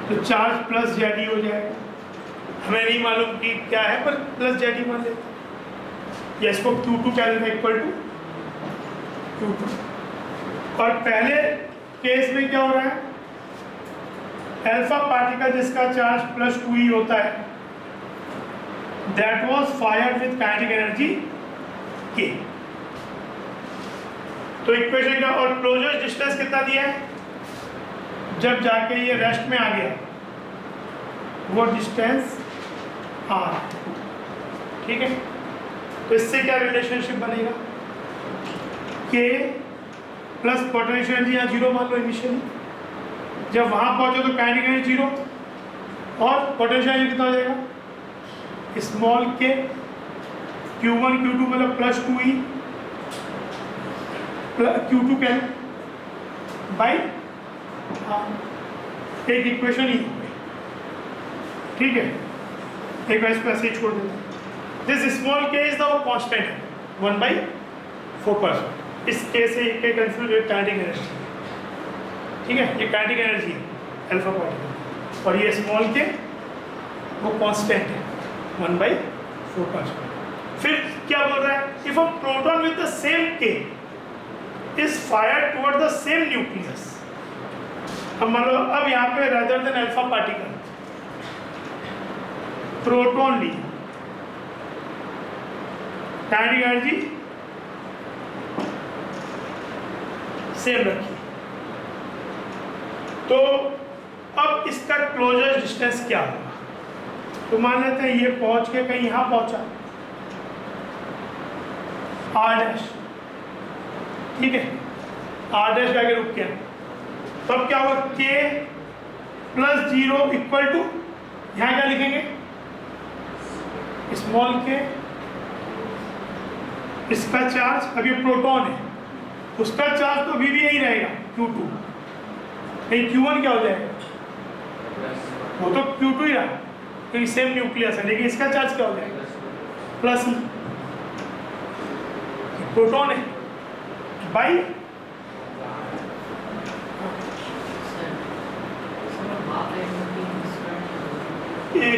तो चार्ज प्लस जेड ही हो जाएगा, हमें नहीं मालूम कि क्या है पर प्लस जेड ही मान लेते हैं, या इसको Q2 कह देते हैं, इक्वल टू Q2। और पहले केस में क्या हो रहा है, अल्फा पार्टिकल जिसका चार्ज +2 ही होता है, that was fired with kinetic energy k। तो इक्वेशन का और क्लोजेस्ट डिस्टेंस कितना दिया है, जब जाके ये रेस्ट में आ गया वो डिस्टेंस r, ठीक है। तो इससे क्या रिलेशनशिप बनेगा, k प्लस पोटेंशियल एनर्जी यहाँ 0 मान लो इनिशियली, जब वहां पहुंचे तो काइनेटिक एनर्जी 0 और पोटेंशियल एनर्जी कितना हो जाएगा, स्मॉल k Q1 Q2 मतलब +2e Q2 क्या बाई एक इक्वेशन ही, ठीक है। एक बार इसको ऐसे ही छोड़ देते हैं, दिस स्मॉल के इज द कांस्टेंट 1/4%। इस के से के कंफ्यूज काइनेटिक एनर्जी, ठीक है, ये काइनेटिक एनर्जी है अल्फा पार्टिकल, और ये स्मॉल के वो कांस्टेंट है 1/4%। फिर क्या बोल रहा है, if a proton with the same K is fired toward the same nucleus, हम मान लो अब यहाँ पे rather than alpha particle proton ली, काइनेटिक एनर्जी सेम रखी, तो अब इसका क्लोजेस्ट डिस्टेंस क्या होगा, तो मान लेते हैं ये पहुंच के कहीं यहां पहुंचा r', ठीक है, r' आगे रुक गया, तब क्या होगा, k + 0 इक्वल टू, यहाँ क्या लिखेंगे, स्मॉल k, इसका चार्ज, अब ये प्रोटॉन है, उसका चार्ज तो अभी भी यही रहेगा Q2, नहीं Q1 क्या हो जाएगा, वो तो Q2 ही रहा क्योंकि सेम न्यूक्लियस है, लेकिन इसका चार्ज क्या हो जाएगा, प्लस प्रोटॉन है बाई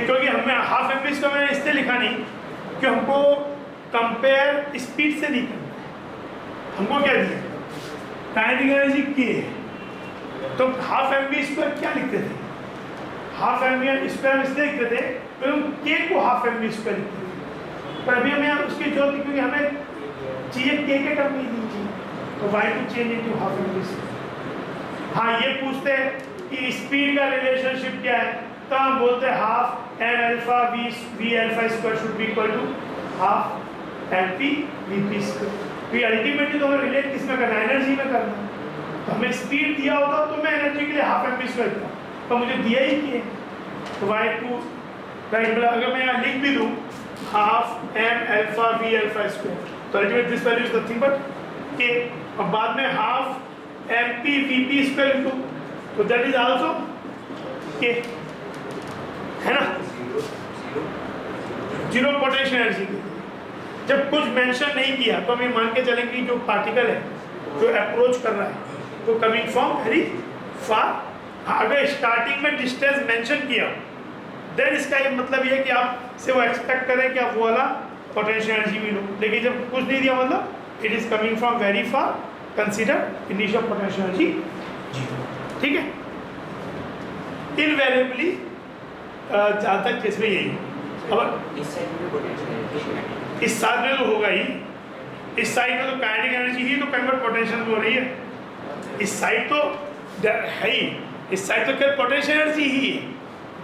क्योंकि हमें हाफ एम का मैंने इससे लिखा नहीं कि हमको कंपेयर स्पीड से नहीं करना, हमको क्या दिया, काइनेटिक एनर्जी के है, तो हाफ एम क्या लिखते थे, हाफ एम स्क्वायर इसलिए लिखते थे तो हम के को हाफ एम स्क्वायर लिखते थे, पर अभी हमें उसकी जरूरत क्योंकि हमें चाहिए के टर्म नहीं दीजिए, तो why to change into half m square. हाँ, ये पूछते हैं कि स्पीड का रिलेशनशिप क्या है, तो हम बोलते हैं half m alpha v alpha square should be equal to half m p v p square. तो अल्टीमेटली तो हमें रिलेट किसमें करना है, एनर्जी में करना है, तो हमें स्पीड दिया होता तो मैं एनर्जी के लिए हाफ एम पी स्क्वायर था, तो मुझे दिया ही कि तो वाई टू राइट, अगर मैं यहाँ लिख भी दूँ half m alpha v alpha square, तो ultimate this value is nothing but K, और बाद में half m p v p square into, तो दैट इज आल्सो के, है ना, जीरो पोटेंशियल एनर्जी। जब कुछ मेंशन नहीं किया तो हम ये मान के चलेंगे कि जो पार्टिकल है जो अप्रोच कर रहा है तो कमिंग फ्रॉम वेरी फार। अगर स्टार्टिंग में डिस्टेंस मेंशन किया देन इसका ये मतलब ये कि आप से वो एक्सपेक्ट करें कि आप वो वाला पोटेंशियल एनर्जी भी लो, लेकिन जब कुछ नहीं दिया मतलब it is coming from very far, consider initial potential energy 0, ठीक है। इनवेरिएबली जहाँ तक केस में यही, अब इस साइड में तो होगा ही, इस साइड में तो काइनेटिक एनर्जी ही तो कन्वर्ट पोटेंशियल में हो रही है, इस साइड तो है ही, इस साइड तो खैर पोटेंशियल एनर्जी ही है।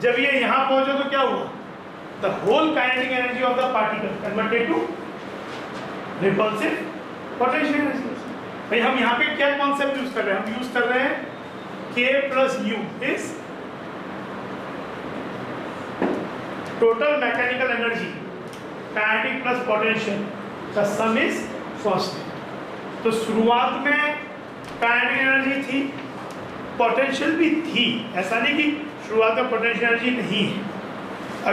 जब ये यहाँ पहुँचे तो क्या हुआ, the whole kinetic energy of the particle converted to repulsive potential energy. भाई हम यहाँ पे क्या कॉन्सेप्ट यूज कर रहे हैं? हम यूज कर रहे हैं K plus U is total mechanical energy kinetic plus potential का सम इज कांस्टेंट। तो शुरुआत में काइनेटिक एनर्जी थी, पोटेंशियल भी थी, ऐसा नहीं कि शुरुआत में पोटेंशियल एनर्जी नहीं है।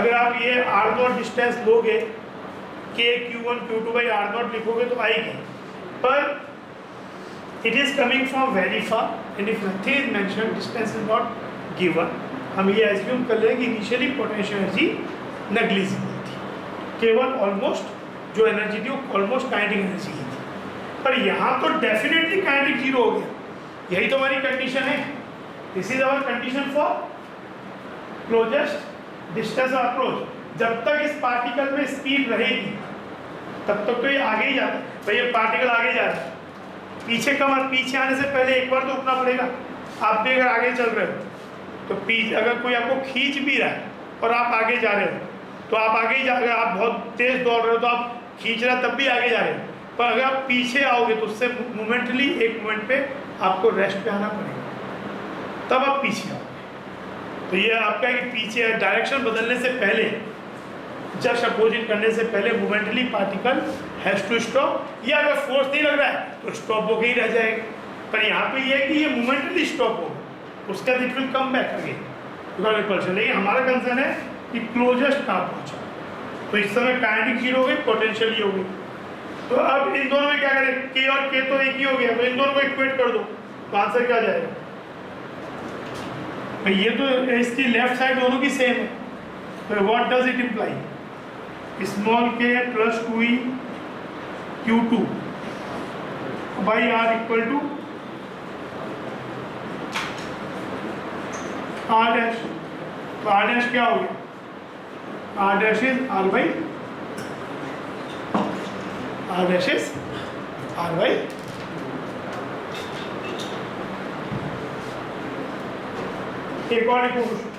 अगर आप ये r नॉट डिस्टेंस लोगे, k q1 q2 by r not लिखोगे तो आएगी, पर it is coming from very far and if nothing is mention, distance is not given, हम ये एज्यूम कर लें कि इनिशियली पोटेंशियल एनर्जी नेग्लिजिबल थी, केवल ऑलमोस्ट जो एनर्जी थी वो ऑलमोस्ट काइनेटिक एनर्जी ही थी। पर यहाँ तो डेफिनेटली काइनेटिक जीरो हो गया, यही तो हमारी कंडीशन है। This is our condition for closest distance of approach. जब तक इस पार्टिकल में स्पीड रहेगी तब तक तो ये आगे ही जाता है। भाई ये पार्टिकल आगे जा रहा है, पीछे कम, और पीछे आने से पहले एक बार तो रुकना पड़ेगा। आप भी अगर आगे चल रहे हो तो पीछे अगर कोई आपको खींच भी रहा है और आप आगे जा रहे हो तो आप आगे ही जा, अगर आप बहुत तेज दौड़ रहे हो तो आप खींच रहे हो तब भी आगे जा रहे हो, पर अगर आप पीछे आओगे तो उससे मोमेंटली एक मोमेंट पे आपको रेस्ट पे आना पड़ेगा, तब आप पीछे आओगे। तो ये आपका कि पीछे डायरेक्शन बदलने से पहले, जस्ट अपोजिट करने से पहले momently particle has to stop, या अगर फोर्स नहीं लग रहा है तो स्टॉप होकर ही रह जाएगा। पर यहाँ पे ये है कि ये मोमेंटली स्टॉप होगा, उसके बाद it will come back again repulsion. लेकिन हमारा कंसर्न है कि क्लोजेस्ट कहाँ पहुँचा, तो इस समय काइनेटिक जीरो हो गई, पोटेंशियल ही हो गई। तो अब इन दोनों में क्या करें, के और के तो एक ही हो गया, तो इन दोनों को इक्वेट कर दो तो आंसर क्या जाएगा? भाई ये तो इसकी लेफ्ट साइड दोनों की सेम है, तो what does it imply? Small k plus 2e q2 by r equal to r dash. तो r डैश क्या हो गया? r dash is r by r dash is r by एक और equation,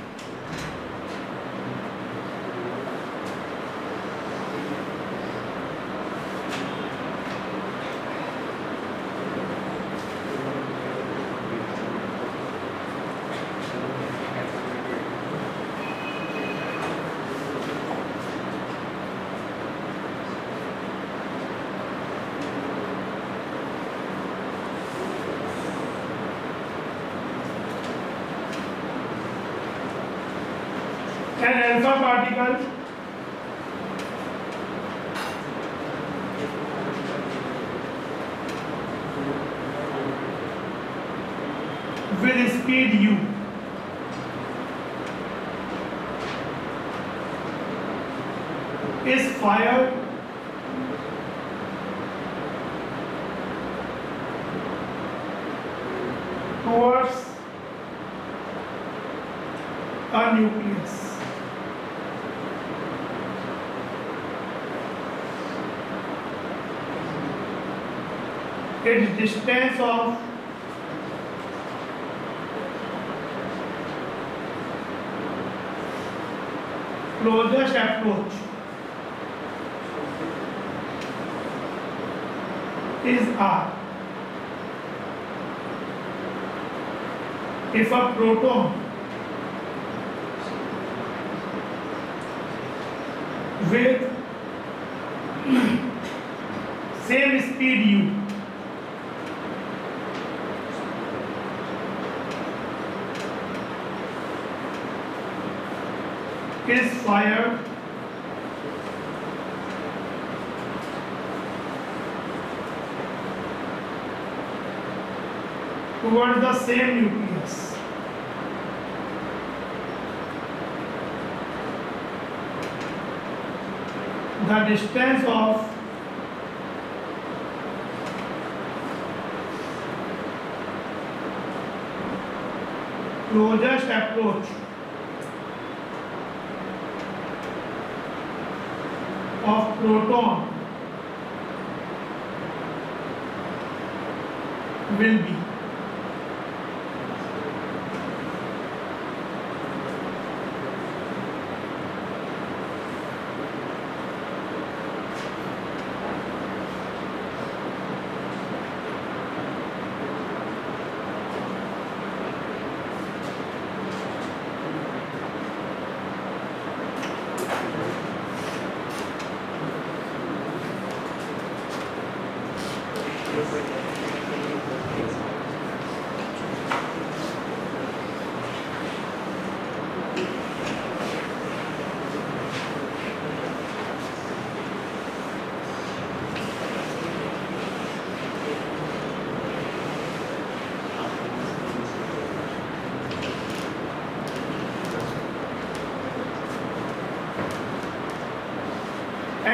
an alpha particle with speed u is fired towards a nucleus. Its distance of closest approach is r. If a proton with same speed u is fired towards the same nucleus, the distance of closest approach of proton will be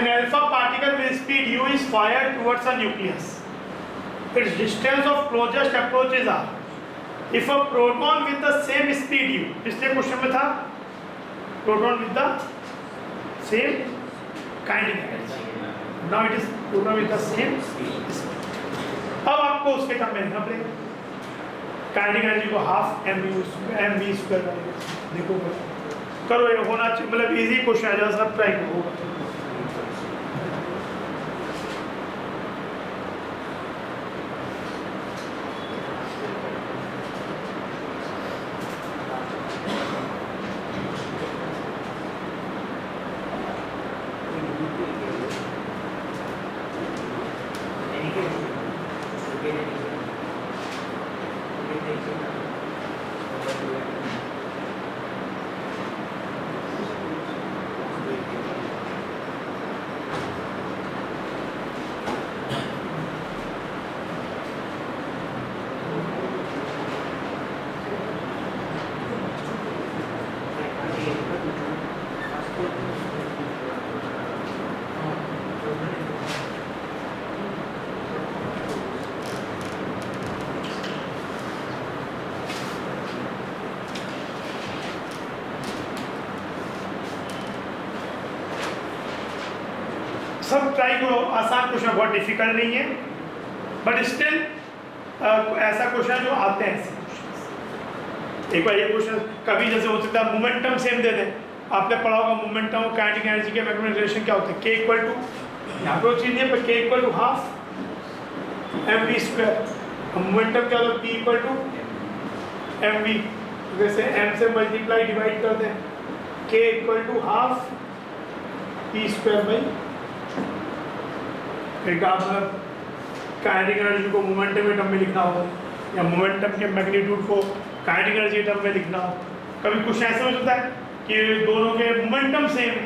An alpha particle with speed u is fired towards a nucleus. Its distance of closest approaches are. If a proton with the same speed u, पिछले question में था proton with the same kinetic energy. Now it is proton with the same speed. अब आपको उसके term में लिखना पड़ेगा. Kinetic energy को हाफ एम वी स्क्वायर करेंगे. देखो करो, ये होना चाहिए, मतलब इजी क्वेश्चन आ जाए, सब ट्राई करो. सब ट्राई करो, आसान क्वेश्चन, बहुत डिफिकल्ट नहीं है, बट स्टिल ऐसा क्वेश्चन जो आते हैं ऐसे क्वेश्चन. एक बार ये क्वेश्चन कभी जैसे हो सकता है मोमेंटम सेम दे दें. आपने पढ़ा होगा मोमेंटम और काइनेटिक एनर्जी के मैक्सिमम रिलेशन क्या होते हैं. के इक्वल टू, यहाँ पर चीज नहीं है, पर k equal to half m v square. Momentum क्या होता है, p equal to m v. जैसे एम से मल्टीप्लाई डिवाइड करते हैं, k equal to half p square by. एक आप मतलब काइनेटिक एनर्जी को मोमेंटम के टर्म में लिखना हो, या मोमेंटम के मैग्नीट्यूड को काइनेटिक एनर्जी के टर्म में लिखना हो. कभी कुछ ऐसा हो जाता है कि दोनों के मोमेंटम सेम है.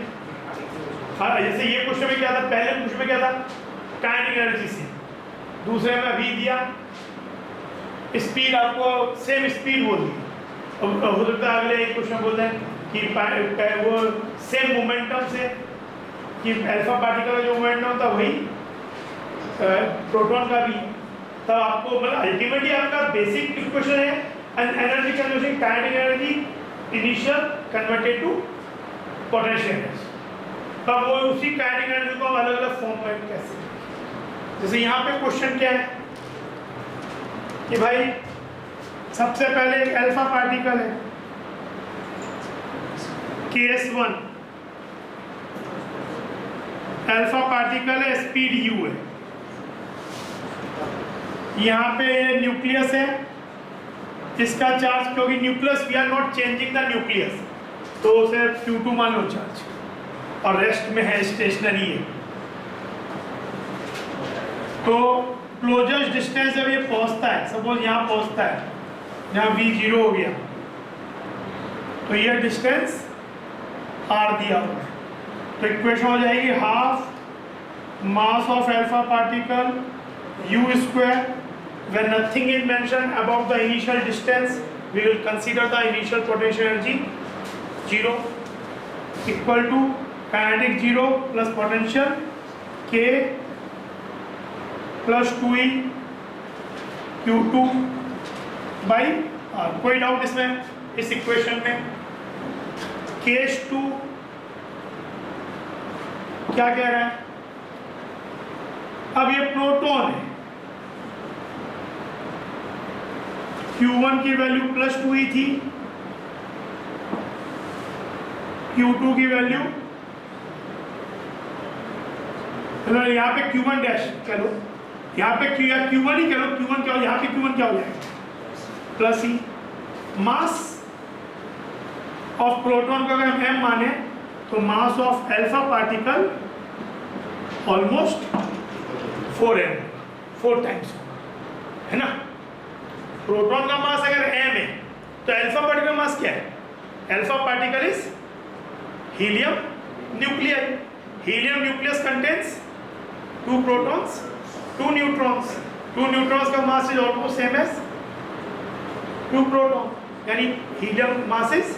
हाँ, जैसे ये क्वेश्चन में क्या था, पहले क्वेश्चन में क्या था, काइनेटिक एनर्जी से, दूसरे में अभी दिया स्पीड, आपको सेम स्पीड बोल दी. हो सकता है अगले एक क्वेश्चन बोल दें कि वो सेम मोमेंटम से, कि अल्फा पार्टिकल का जो मोमेंटम होता है वही प्रोटॉन का भी. तब आपको मतलब अल्टीमेटली आपका बेसिक इक्वेशन है energy conversion, kinetic energy initial converted to potential energy. तब वो उसी काइनेटिक एनर्जी को अलग अलग फॉर्म में कैसे, जैसे यहाँ पे क्वेश्चन क्या है कि भाई सबसे पहले एक अल्फा पार्टिकल है KS1, अल्फा पार्टिकल है, स्पीड u है. यहाँ पे न्यूक्लियस है, इसका चार्ज, क्योंकि nucleus we are not changing the nucleus, तो उसे Q2 मान लो चार्ज, और रेस्ट में है स्टेशनरी है. तो क्लोजेस्ट डिस्टेंस जब ये पहुंचता है, सपोज यहाँ पहुंचता है, यहाँ V0 हो गया, तो ये डिस्टेंस R दिया हुआ है. तो इक्वेशन हो जाएगी half mass of alpha particle u square. When nothing is mentioned about the initial distance, we will consider the initial potential energy 0 equal to kinetic 0 plus potential k plus 2e q2 by r. कोई doubt इसमें, इस equation में KS2 क्या कह रहा है. अब ये प्रोटॉन है, Q1 की वैल्यू प्लस 2e थी, Q2 की वैल्यू, मतलब यहाँ पे Q1 डैश चलो, यहाँ पे Q1 ही करो, Q1 क्या हो, यहाँ पे Q1 क्या हो जाएगा, plus E. Mass of proton को अगर हम m माने, तो मास of alpha particle almost 4m, 4 times है ना. प्रोटॉन का मास अगर m है, तो अल्फा पार्टिकल मास क्या है, alpha particle is helium nucleus. Helium nucleus contains 2 protons 2 neutrons. 2 neutrons का mass is almost same as 2 proton, यानी helium mass is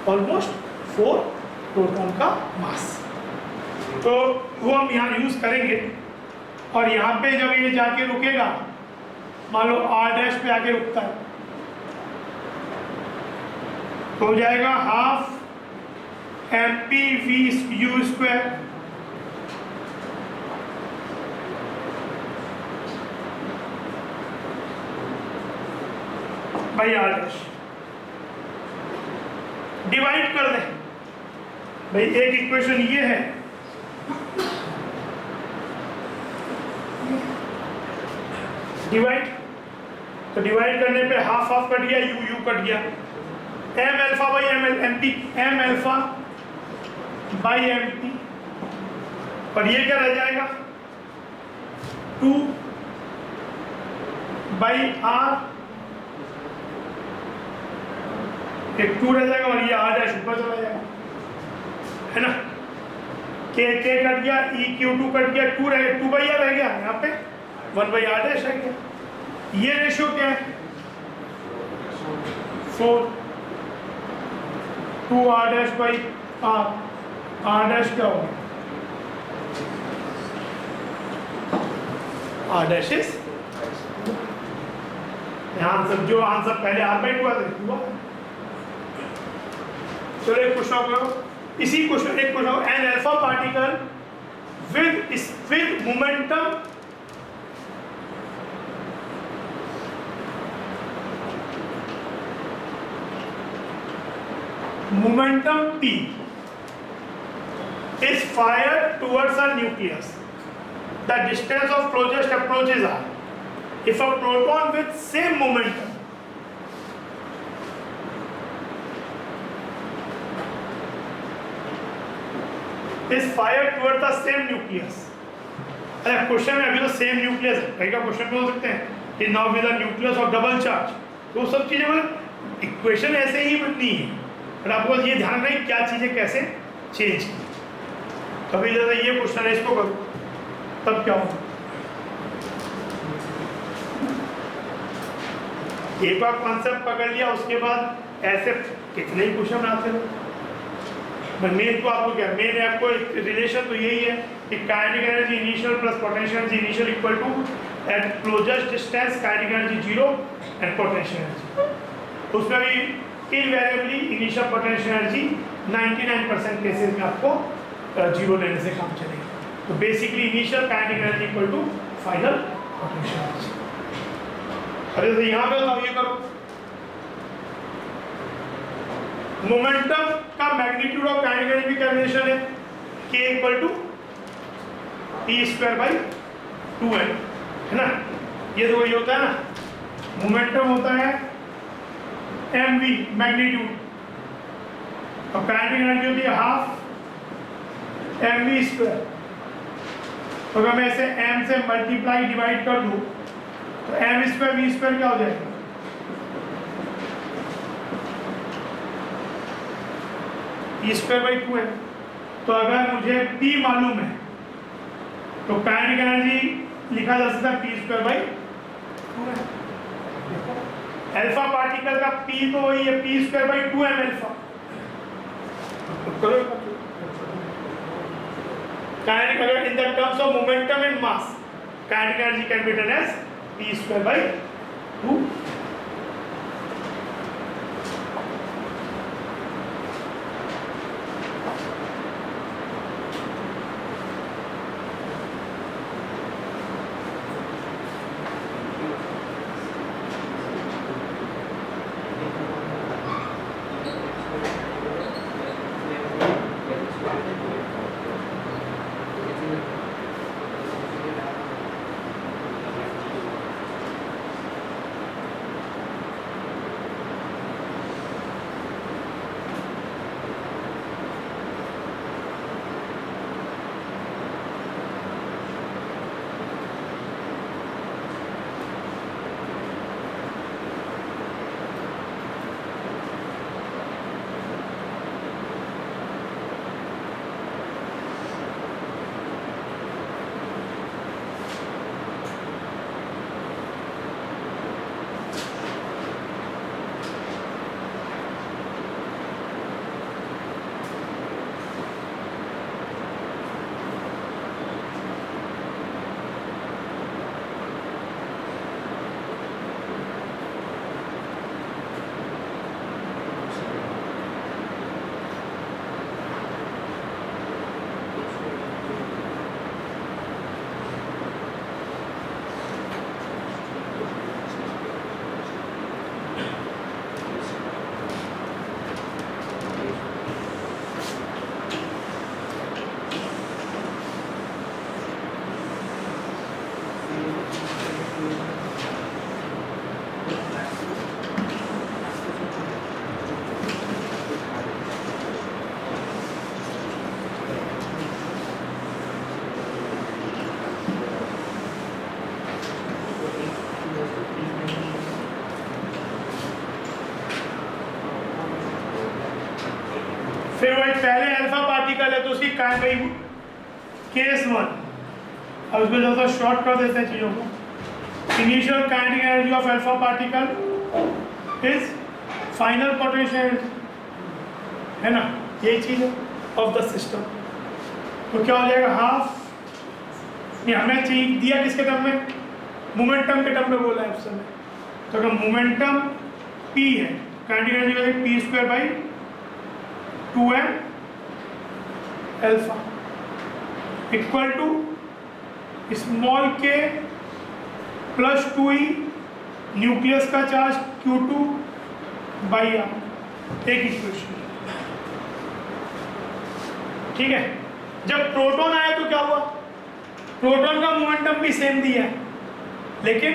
almost 4 proton का मास. तो वो हम यहाँ यूज करेंगे। और यहाँ पे जब ये जाके रुकेगा, मान लो r डैश पे आके रुकता है, तो हो जाएगा half mp v u square by r dash. Divide कर दें भाई, एक इक्वेशन ये है, डिवाइड, तो डिवाइड करने पे हाफ हाफ कट गया, यू यू कट गया, m alpha by m p, m alpha by m p, और ये क्या रह जाएगा 2 बाई आर, एक 2 रह जाएगा और ये आर डैश ऊपर चला जाएगा, है ना। के कट गया, ई क्यू 2 कट गया, 2 रह गया, 2 बाई आर रह गया, यहाँ पे 1 बाई आर डैश रह गया। ये रेशियो क्या है 4, 2 r dash by r dash क्या होगा, आर डैश इज आंसर, जो आंसर पहले आर बाई 2 आते हुआ। चलो एक क्वेश्चन करो, इसी क्वेश्चन एक question, an alpha particle with momentum p is fired towards a nucleus. The distance of closest approaches are, if a proton with same momentum is fired towards the same nucleus. अरे question में अभी तो same nucleus है, कई का question में हो सकते हैं कि now with the nucleus of double charge, तो सब चीजें मतलब इक्वेशन ऐसे ही बननी है, पर आपको ये ध्यान रखना क्या चीजें कैसे चेंज की। कभी जैसे ये क्वेश्चन है, इसको करो तब क्या होगा, एक बार कॉन्सेप्ट पकड़ लिया उसके बाद ऐसे कितने ही क्वेश्चन आते हैं। मेन तो आपको क्या, मेन आपको रिलेशन तो यही है कि kinetic energy initial plus potential energy initial equal to at closest distance kinetic energy 0 and potential energy. उसमें भी invariably initial potential energy 99% cases में आपको 0 लेने से काम चलेगा। तो basically initial kinetic energy equal to final potential energy. अरे तो यहाँ पे बताओ, ये करो, मोमेंटम का मैग्नीट्यूड ऑफ काइनेटिक एनर्जी क्या रिलेशन है, k equal to p square by 2n, है ना। ये तो वही होता है ना, मोमेंटम होता है mv मैग्नीट्यूड, और काइनेटिक एनर्जी होती है हाफ mv स्क्वायर। तो अगर मैं इसे m से मल्टीप्लाई डिवाइड कर दूं तो m स्क्वायर v स्क्वायर क्या हो जाएगा, e स्क्वायर बाई 2n। तो अगर मुझे p मालूम है तो काइनेटिक एनर्जी लिखा जा सकता है p square by 2n। Alpha particle का p तो वही है p square by 2m alpha. Kinetic अगर in the terms of momentum and mass, kinetic energy can be written as p square by 2। फिर वही पहले अल्फा पार्टिकल है तो उसकी काय भाई केस 1, अब उसको जरा शॉर्ट कर देते हैं चीज़ों को। Initial kinetic energy of alpha particle is final potential, है ना, यही चीज़ है ऑफ द सिस्टम। तो क्या हो जाएगा हाफ, ये हमें चाहिए दिया किसके टर्म में, मोमेंटम के टर्म में बोला है उस समय। तो अगर मोमेंटम p है, kinetic energy p square by 2m alpha equal to small k plus 2e nucleus का चार्ज Q2 बाई r, एक इक्वेशन। ठीक है, जब प्रोटॉन आया तो क्या हुआ, प्रोटॉन का मोमेंटम भी सेम दिया है, लेकिन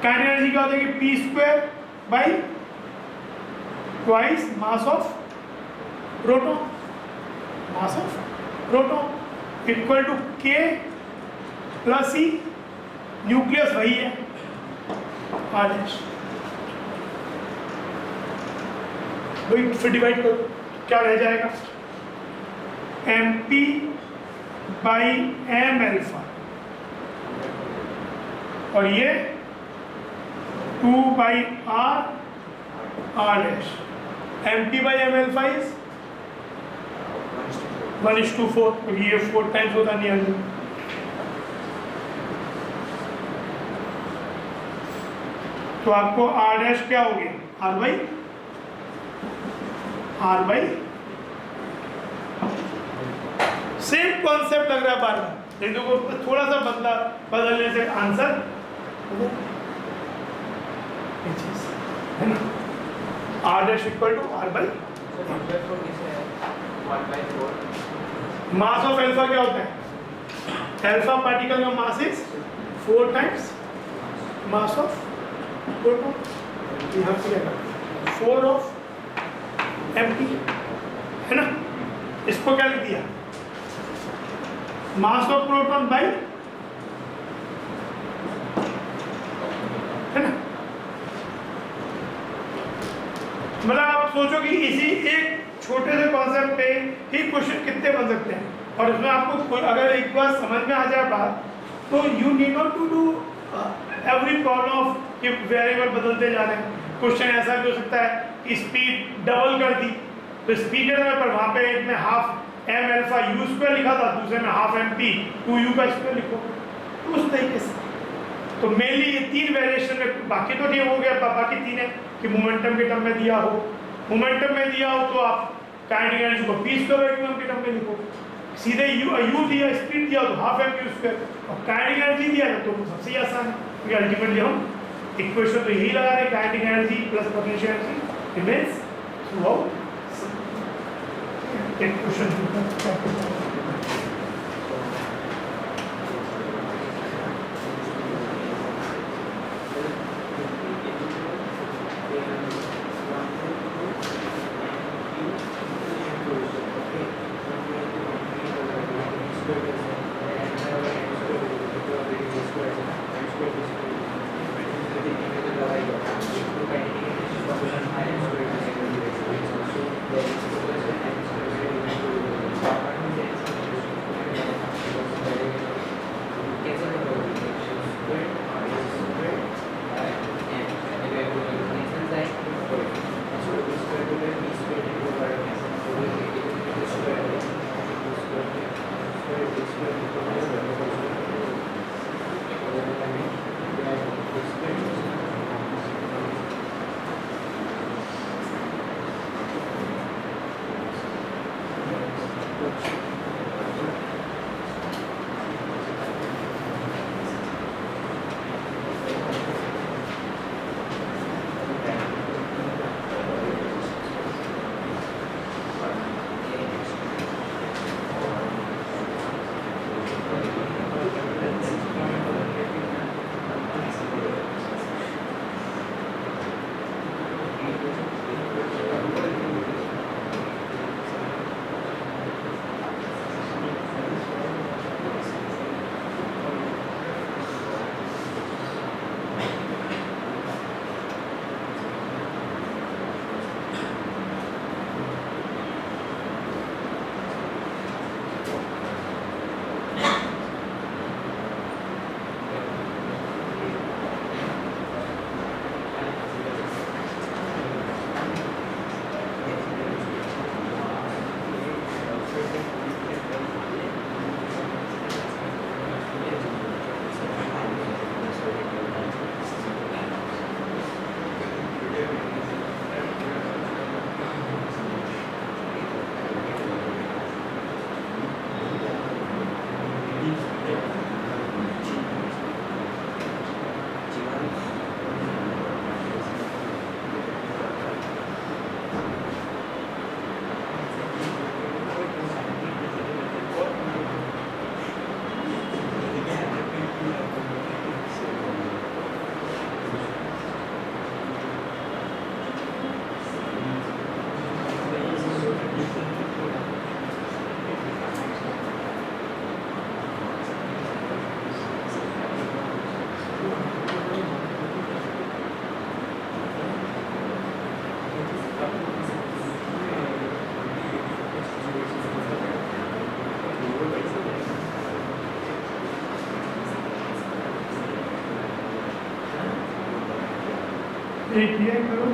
काइनेटिक एनर्जी क्या होता है कि p square by twice mass of proton, mass of proton equal to k plus e, nucleus वही है आर डैश, वही फिर डिवाइड करो क्या रह जाएगा, m p by m alpha, और ये 2 by r dash, m p by m alpha is 1:4, क्योंकि ये 4 टाइम्स होता नहीं है। तो आपको आर डैश क्या हो गया, आर बाई सेम कॉन्सेप्ट लग रहा है बार बार, लेकिन देखो थोड़ा सा बदलने से आंसर है ना, r dash equal to r by mass of alpha क्या होता है, एल्फा पार्टिकल का mass is 4 times mass of proton, यहाँ पे क्या 4 ऑफ एम पी, है ना। इसको क्या लिख दिया, मास ऑफ प्रोटॉन बाई, है ना। मतलब आप सोचो कि इसी एक छोटे से कॉन्सेप्ट पे ही क्वेश्चन कितने बन सकते हैं, और इसमें आपको अगर एक बार समझ में आ जाए बात, तो you need not to do every problem of कि वेरिएबल बदलते जा रहे हैं। क्वेश्चन ऐसा भी हो सकता है कि स्पीड डबल कर दी, तो स्पीड पर वहाँ पे एक में half m alpha u square लिखा था, दूसरे में हाफ एम पी 2u का स्क्वायर लिखो, तो उस तरीके से। तो मेनली ये 3 वेरिएशन में, बाकी तो ठीक हो गया, बाकी 3 है कि मोमेंटम के टर्म में दिया हो, मोमेंटम में दिया हो तो आप काइनेटिक एनर्जी को पी स्क्वायर के टर्म में लिखो, सीधे यू दिया, स्पीड दिया तो हाफ एम यू स्क्वायर, और काइनेटिक एनर्जी दिया तो सबसे आसान है, क्योंकि अल्टीमेटली हम इक्वेशन तो यही लगा रहे हैं, kinetic energy plus potential energy remains through out. एक क्वेश्चन ठीक है करो।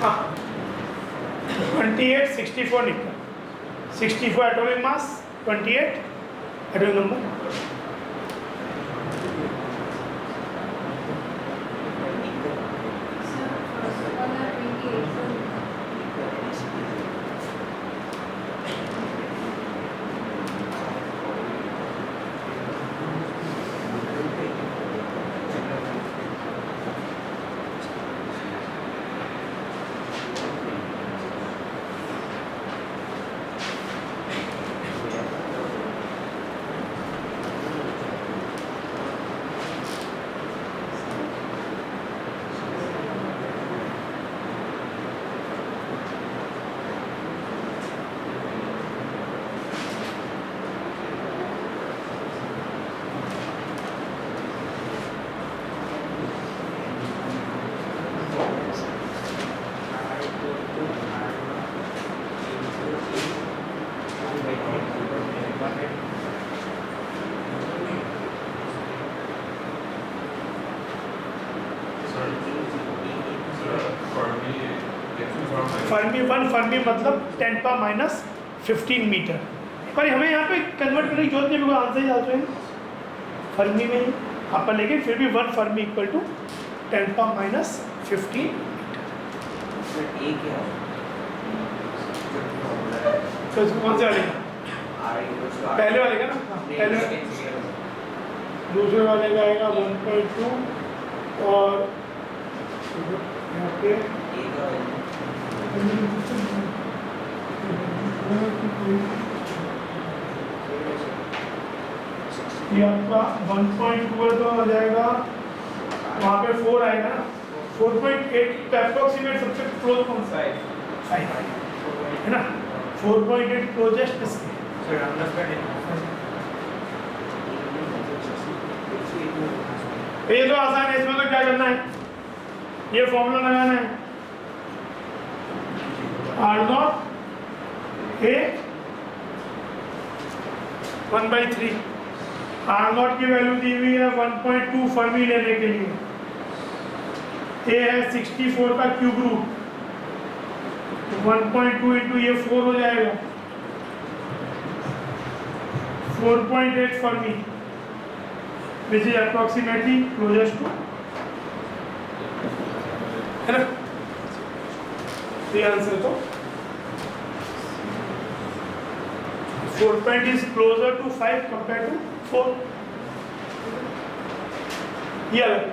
हाँ 28 64 निकला। 64 atomic mass, 28 atomic number. Fermi 1 Fermi मतलब 10⁻⁻15 मीटर। पर हमें यहाँ पे कन्वर्ट करने की जरूरत नहीं, बिकॉज आंसर ही आते हैं फर्मी में ही आप, लेकिन फिर भी 1 फर्मी इक्वल टू 10⁻⁻15 मीटर। तो कौन से वाले का? पहले वाले का ना? पहले दूसरे वाले का आएगा 1.2 और यहाँ पे ये आपका 1.2 तो आ जाएगा, वहाँ पे 4 आएगा ना, 4.8 अप्रोक्सीमेट सबसे क्लोज कौन सा है? 5 है ना, 4.8 क्लोजेस्ट इसके। ये तो आसान है, इसमें तो क्या करना है, ये फॉर्मूला लगाना है R0 A 1/3। R0 की वैल्यू दी हुई है 1.2 फर्मी लेने के लिए, A है 64 का क्यूब रूट, 1.2 इंटू ये 4 हो जाएगा 4.8 fermi, which is approximately closest to, है ना? ये आंसर तो 4 is closer to 5 compared to 4। ये अलग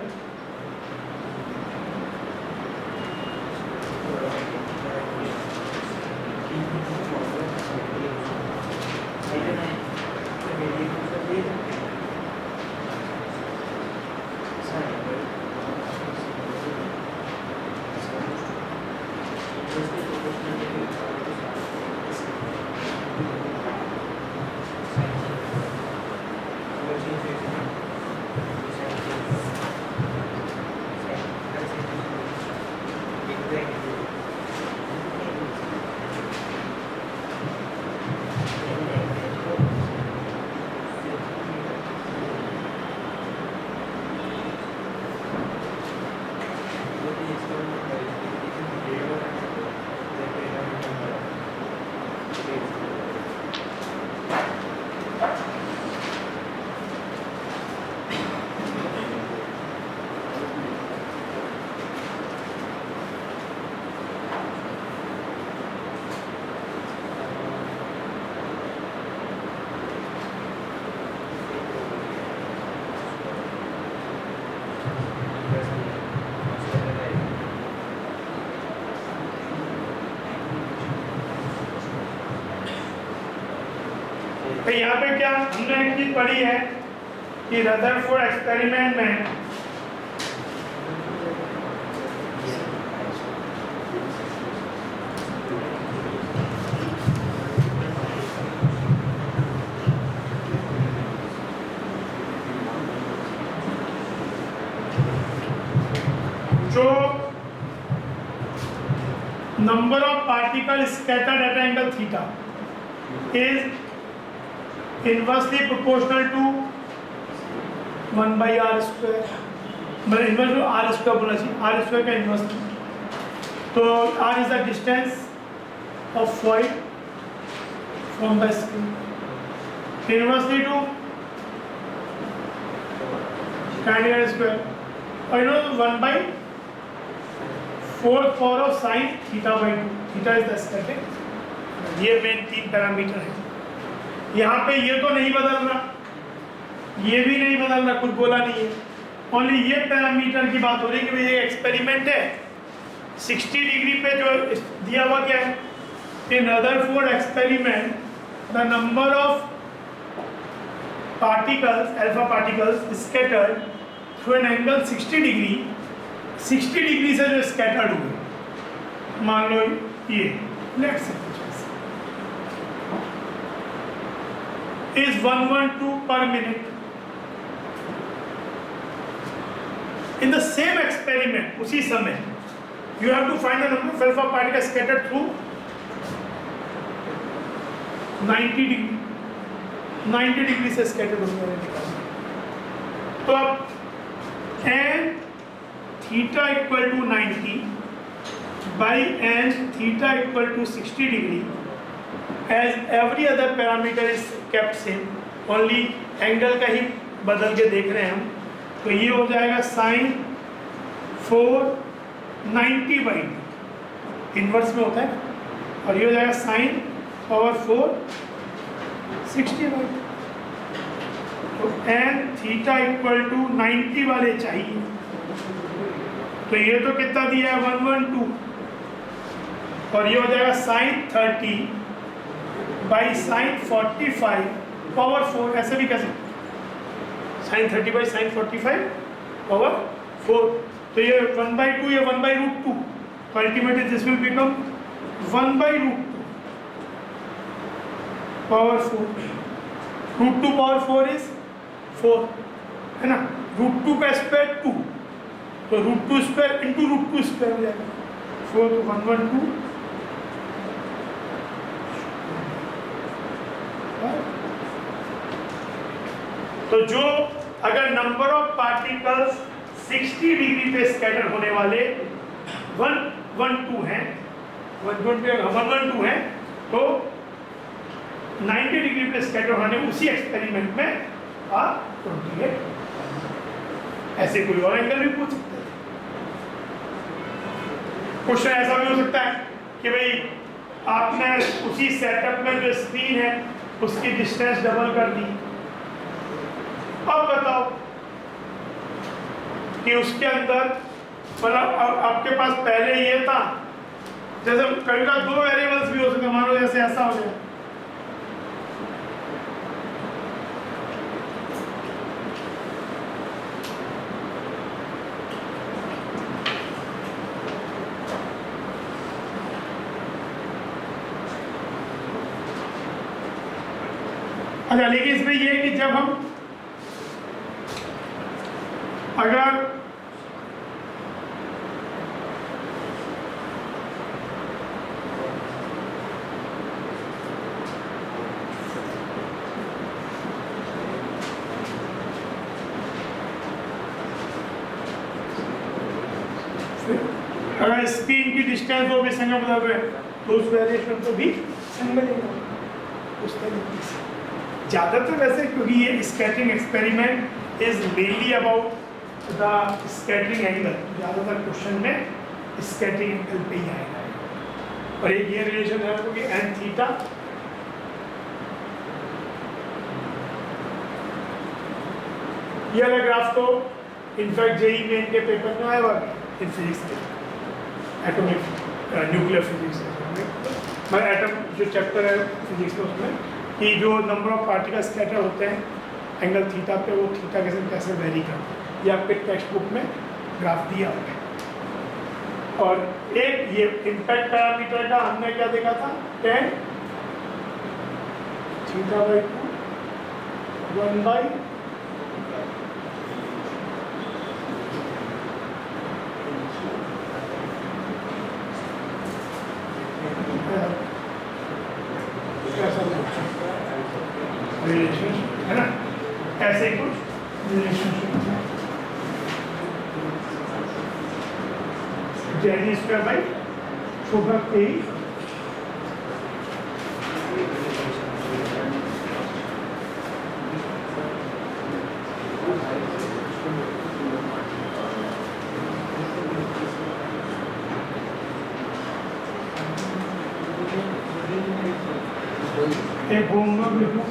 तो यहाँ पे क्या हमने एक चीज पढ़ी है कि रदरफोर्ड एक्सपेरिमेंट में जो number of particles scattered at angle theta is inversely proportional to 1 by r square, मतलब इन्वर्स टू r स्क्वायर बोलना चाहिए, r स्क्वायर का इन्वर्स। तो r is the distance of foil from the screen, inversely to tan r square, और you know 1 by 4th power of sin theta by 2, theta is the scattering. ये main 3 parameter है। यहाँ पे ये तो नहीं बदल रहा, ये भी नहीं बदल रहा, कुछ बोला नहीं है, ओनली ये पैरामीटर की बात हो रही है कि भाई ये एक्सपेरिमेंट है 60 डिग्री पे जो दिया हुआ क्या है, in Rutherford experiment the number of particles alpha particles scattered through an angle 60 degree, 60 degree से जो स्कैटर्ड हुए, मान लो ये लेट्स से इज 112 पर minute. In the same experiment उसी समय you have to find the number of alpha particle scattered through 90 degree, 90 degree से scattered होने वाले। तो अब n theta equal to 90 by n theta equal to 60 degree, as every other parameter is kept same, only angle का ही बदल के देख रहे हैं हम। तो ये हो जाएगा sin 490 by 2, इन्वर्स में होता है, और ये हो जाएगा sin पावर 460 by 2। तो n theta equal to 90 वाले चाहिए, तो ये तो कितना दिया है 112, और ये हो जाएगा sin 30 बाई sin 45 पावर 4, ऐसे भी कह सकते sin 30 बाई sin 45 पावर 4। तो ये 1/2, ये 1/√2, तो ultimately this will become 1/√2 power 4, √2 power 4 is 4, है ना, √2 का स्क्वायर 2, तो √2 स्क्वायर इंटू √2 स्क्वायर हो जाएगा 4, तो 112। तो जो अगर नंबर ऑफ पार्टिकल्स 60 डिग्री पे स्कैटर होने वाले 112 हैं, 112 हैं, तो 90 डिग्री पे स्कैटर होने उसी एक्सपेरिमेंट में आप 28, ऐसे कोई और एंगल भी पूछ सकते हैं। क्वेश्चन ऐसा भी हो सकता है कि भाई आपने उसी सेटअप में जो स्क्रीन है उसकी डिस्टेंस डबल कर दी, अब बताओ कि उसके अंदर मतलब आपके पास पहले ये था, जैसे कभी का 2 वेरिएबल्स भी हो सकते, मान लो जैसे ऐसा हो गया, अच्छा। लेकिन इसमें यह है कि जब हम अगर स्क्रीन की डिस्टेंस वो भी संगम बदल रहे तो उस वेरिएशन को भी संगम उस तरीके से ज़्यादातर वैसे, क्योंकि ये scattering experiment is mainly about the scattering angle, ज़्यादातर क्वेश्चन में स्कैटरिंग एंगल पे ही आएगा। और एक ये रिलेशन है क्योंकि एन थीटा ये वाला ग्राफ तो इनफैक्ट जेई मेन के पेपर में आया हुआ इन फिजिक्स के एटॉमिक न्यूक्लियर फिजिक्स में एटम जो चैप्टर है फिजिक्स में उसमें कि जो नंबर ऑफ पार्टिकल स्कैटर होते हैं एंगल थीटा पे, वो थीटा के साथ कैसे वेरी करते हैं, ये आपके टेक्स्ट बुक में ग्राफ दिया हुआ है। और एक ये इम्पैक्ट पैरामीटर का हमने क्या देखा था, tan theta by 2 1 by relationship है ना, ऐसे कुछ रिलेशनशिप जेड स्क्वायर बाई छोटा के एक होमवर्क लिखो।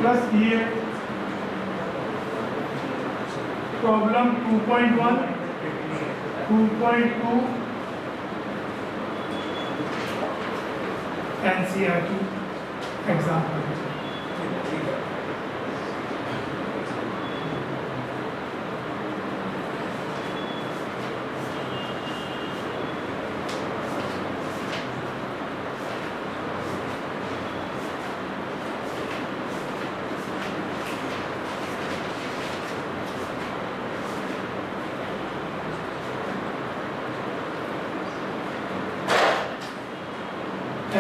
प्लस ये प्रॉब्लम 2.1 2.2 NCERT एग्जाम्पल।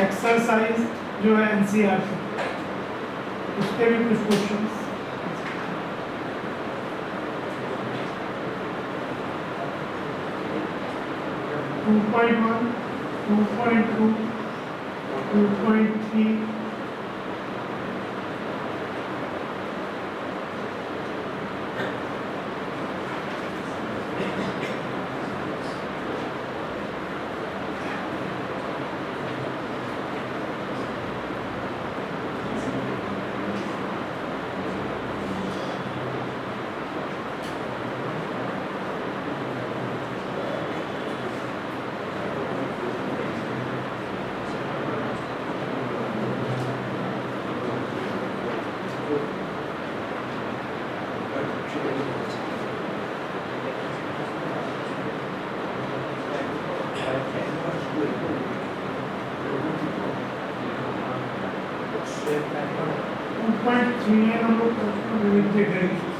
एक्सरसाइज जो है एनसीईआरटी, उसके भी कुछ क्वेश्चन। 2.1, 2.2, 2.3, है हम लोग देख रहे हैं।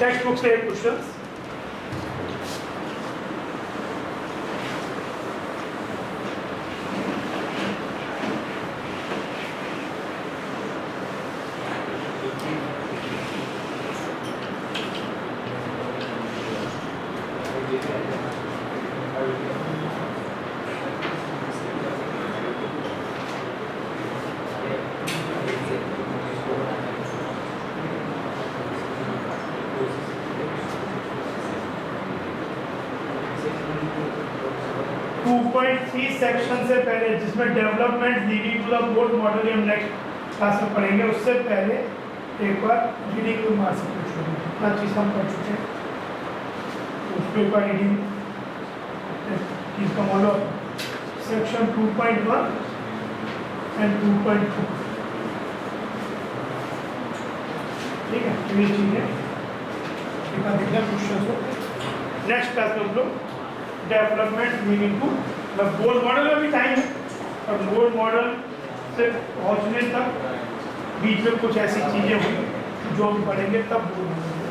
टेक्स्ट बुक से एक क्वेश्चन। सेक्शन से पहले जिसमें development leading to the Bohr model हम नेक्स्ट क्लास में पढ़ेंगे, उससे पहले एक बार रीडिंग टू मार्क्स इतना चीज़ हम पढ़ चुके हैं। उस पर एक बार रीडिंग इसका मॉडल सेक्शन 2.1 एंड 2.2, ठीक है। तो ये चीज़ें एक बार देखना क्वेश्चन को। नेक्स्ट क्लास में हम लोग development leading to Bohr model में भी टाइम है, और बोर्ड मॉडल से पहुंचने तक बीच में कुछ ऐसी चीजें हुई जो हम पढ़ेंगे तब बोर्ड मॉडल।